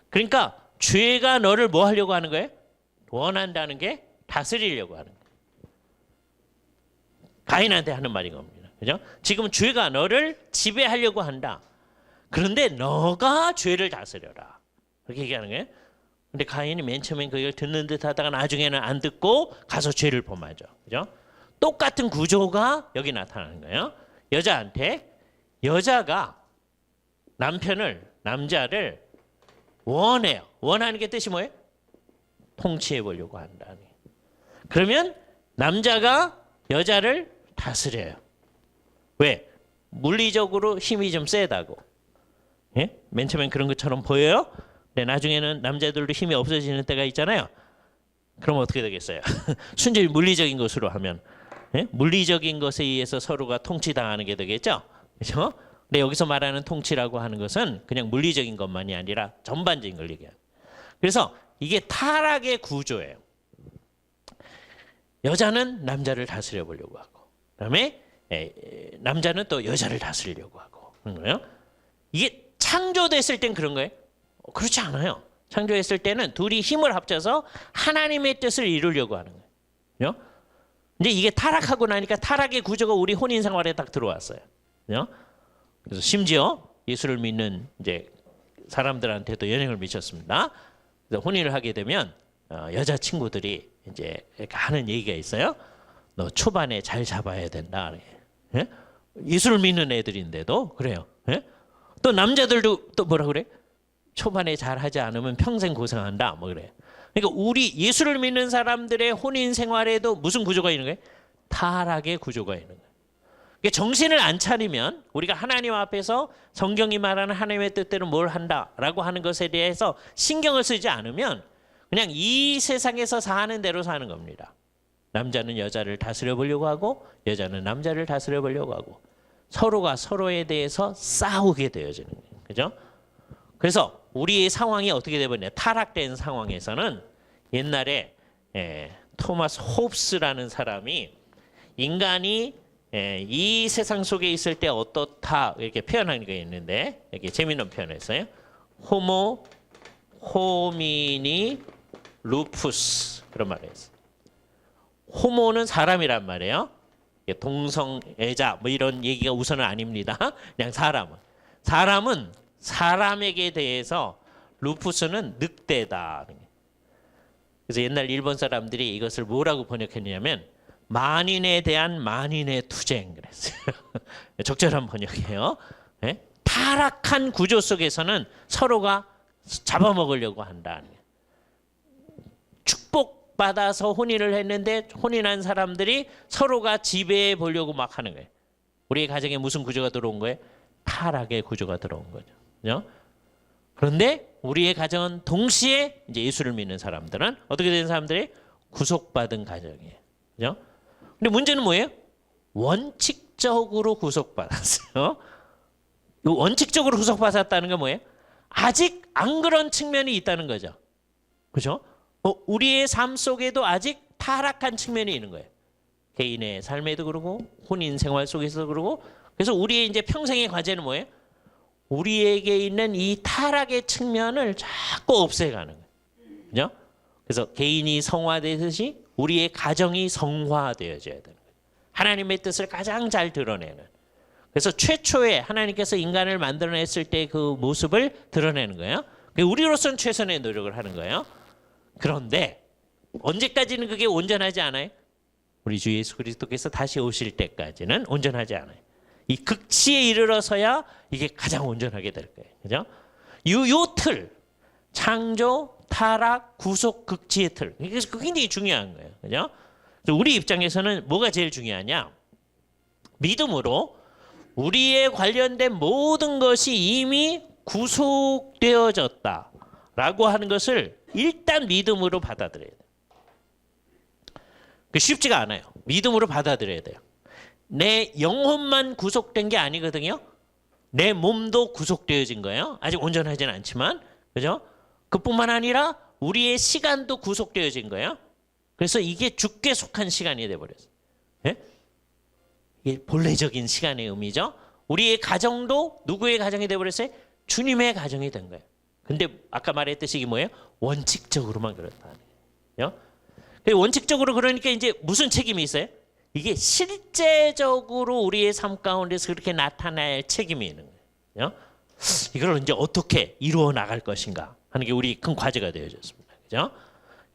그러니까 죄가 너를 뭐 하려고 하는 거예요? 원한다는 게 다스리려고 하는 거예요. 가인한테 하는 말인 겁니다. 그죠? 지금 죄가 너를 지배하려고 한다. 그런데 너가 죄를 다스려라. 그렇게 얘기하는 거예요. 근데 가인이 맨 처음엔 그걸 듣는 듯 하다가 나중에는 안 듣고 가서 죄를 범하죠. 그죠? 똑같은 구조가 여기 나타나는 거예요. 여자한테 여자가 남자를 원해요. 원하는 게 뜻이 뭐예요? 통치해 보려고 한다는. 그러면 남자가 여자를 다스려요. 왜? 물리적으로 힘이 좀 세다고. 예? 맨 처음엔 그런 것처럼 보여요. 근데 나중에는 남자들도 힘이 없어지는 때가 있잖아요. 그럼 어떻게 되겠어요? 순전히 물리적인 것으로 하면, 예? 물리적인 것에 의해서 서로가 통치당하는 게 되겠죠. 그렇죠? 근데 여기서 말하는 통치라고 하는 것은 그냥 물리적인 것만이 아니라 전반적인 걸 얘기해요. 그래서 이게 타락의 구조예요. 여자는 남자를 다스려 보려고 하고, 그다음에 남자는 또 여자를 다스리려고 하고 그런 거예요. 이게 창조됐을 땐 그런 거예요? 그렇지 않아요. 창조했을 때는 둘이 힘을 합쳐서 하나님의 뜻을 이루려고 하는 거예요. 근데 이게 타락하고 나니까 타락의 구조가 우리 혼인 생활에 딱 들어왔어요. 그래서 심지어 예수를 믿는 이제 사람들한테도 영향을 미쳤습니다. 그래서 혼인을 하게 되면 여자 친구들이 이제 이렇게 하는 얘기가 있어요. 너 초반에 잘 잡아야 된다. 예? 예수를 믿는 애들인데도 그래요. 예? 또 남자들도 또 뭐라 그래? 초반에 잘 하지 않으면 평생 고생한다. 뭐 그래. 그러니까 우리 예수를 믿는 사람들의 혼인 생활에도 무슨 구조가 있는 거예요? 타락의 구조가 있는 거예요. 그러니까 정신을 안 차리면 우리가 하나님 앞에서 성경이 말하는 하나님의 뜻대로 뭘 한다라고 하는 것에 대해서 신경을 쓰지 않으면 그냥 이 세상에서 사는 대로 사는 겁니다. 남자는 여자를 다스려 보려고 하고 여자는 남자를 다스려 보려고 하고 서로가 서로에 대해서 싸우게 되어지는 거예요. 그죠? 그래서 우리의 상황이 어떻게 되버렸냐? 타락된 상황에서는 옛날에 토마스 홉스라는 사람이 인간이 이 세상 속에 있을 때 어떻다 이렇게 표현하는 게 있는데 이렇게 재미있는 표현을 했어요. 호모 호미니 루푸스 그런 말을 했어요. 호모는 사람이란 말이에요. 동성애자 뭐 이런 얘기가 우선은 아닙니다. 그냥 사람은 사람에게 대해서 루푸스는 늑대다. 그래서 옛날 일본 사람들이 이것을 뭐라고 번역했냐면 만인에 대한 만인의 투쟁 그랬어요. 적절한 번역이에요. 네? 타락한 구조 속에서는 서로가 잡아먹으려고 한다. 축복받아서 혼인을 했는데 혼인한 사람들이 서로가 지배해 보려고 막 하는 거예요. 우리의 가정에 무슨 구조가 들어온 거예요? 타락의 구조가 들어온 거죠. 그죠? 그런데 우리의 가정은 동시에 이제 예수를 믿는 사람들은 어떻게 된 사람들이 구속받은 가정이에요. 그죠? 근데 문제는 뭐예요? 원칙적으로 구속받았어요. 이 원칙적으로 구속받았다는 건 뭐예요? 아직 안 그런 측면이 있다는 거죠. 그죠? 우리의 삶 속에도 아직 타락한 측면이 있는 거예요. 개인의 삶에도 그러고 혼인 생활 속에서도 그러고 그래서 우리의 이제 평생의 과제는 뭐예요? 우리에게 있는 이 타락의 측면을 자꾸 없애가는 거예요. 그죠? 그래서 개인이 성화되듯이 우리의 가정이 성화되어져야 되는 거예요. 하나님의 뜻을 가장 잘 드러내는. 그래서 최초에 하나님께서 인간을 만들어냈을 때 그 모습을 드러내는 거예요. 우리로서는 최선의 노력을 하는 거예요. 그런데 언제까지는 그게 온전하지 않아요? 우리 주 예수 그리스도께서 다시 오실 때까지는 온전하지 않아요. 이 극치에 이르러서야 이게 가장 온전하게 될 거예요. 그죠? 요 틀, 창조, 타락, 구속, 극치의 틀. 이게 굉장히 중요한 거예요. 그죠? 우리 입장에서는 뭐가 제일 중요하냐? 믿음으로 우리에 관련된 모든 것이 이미 구속되어졌다라고 하는 것을 일단 믿음으로 받아들여야 돼요. 쉽지가 않아요. 믿음으로 받아들여야 돼요. 내 영혼만 구속된 게 아니거든요. 내 몸도 구속되어진 거예요. 아직 온전하지는 않지만, 그죠? 그뿐만 아니라 우리의 시간도 구속되어진 거예요. 그래서 이게 주께 속한 시간이 돼버렸어요. 예? 이게 본래적인 시간의 의미죠. 우리의 가정도 누구의 가정이 돼버렸어요? 주님의 가정이 된 거예요. 근데 아까 말했듯이 이게 뭐예요? 원칙적으로만 그렇다는 거예요. 원칙적으로 그러니까 이제 무슨 책임이 있어요? 이게 실제적으로 우리의 삶 가운데서 그렇게 나타날 책임이 있는 거예요. 이걸 이제 어떻게 이루어 나갈 것인가 하는 게 우리 큰 과제가 되어졌습니다. 그죠?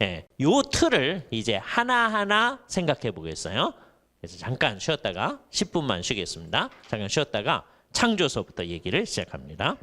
예, 요 틀을 이제 하나하나 생각해 보겠어요. 그래서 잠깐 쉬었다가 10분만 쉬겠습니다. 잠깐 쉬었다가 창조서부터 얘기를 시작합니다.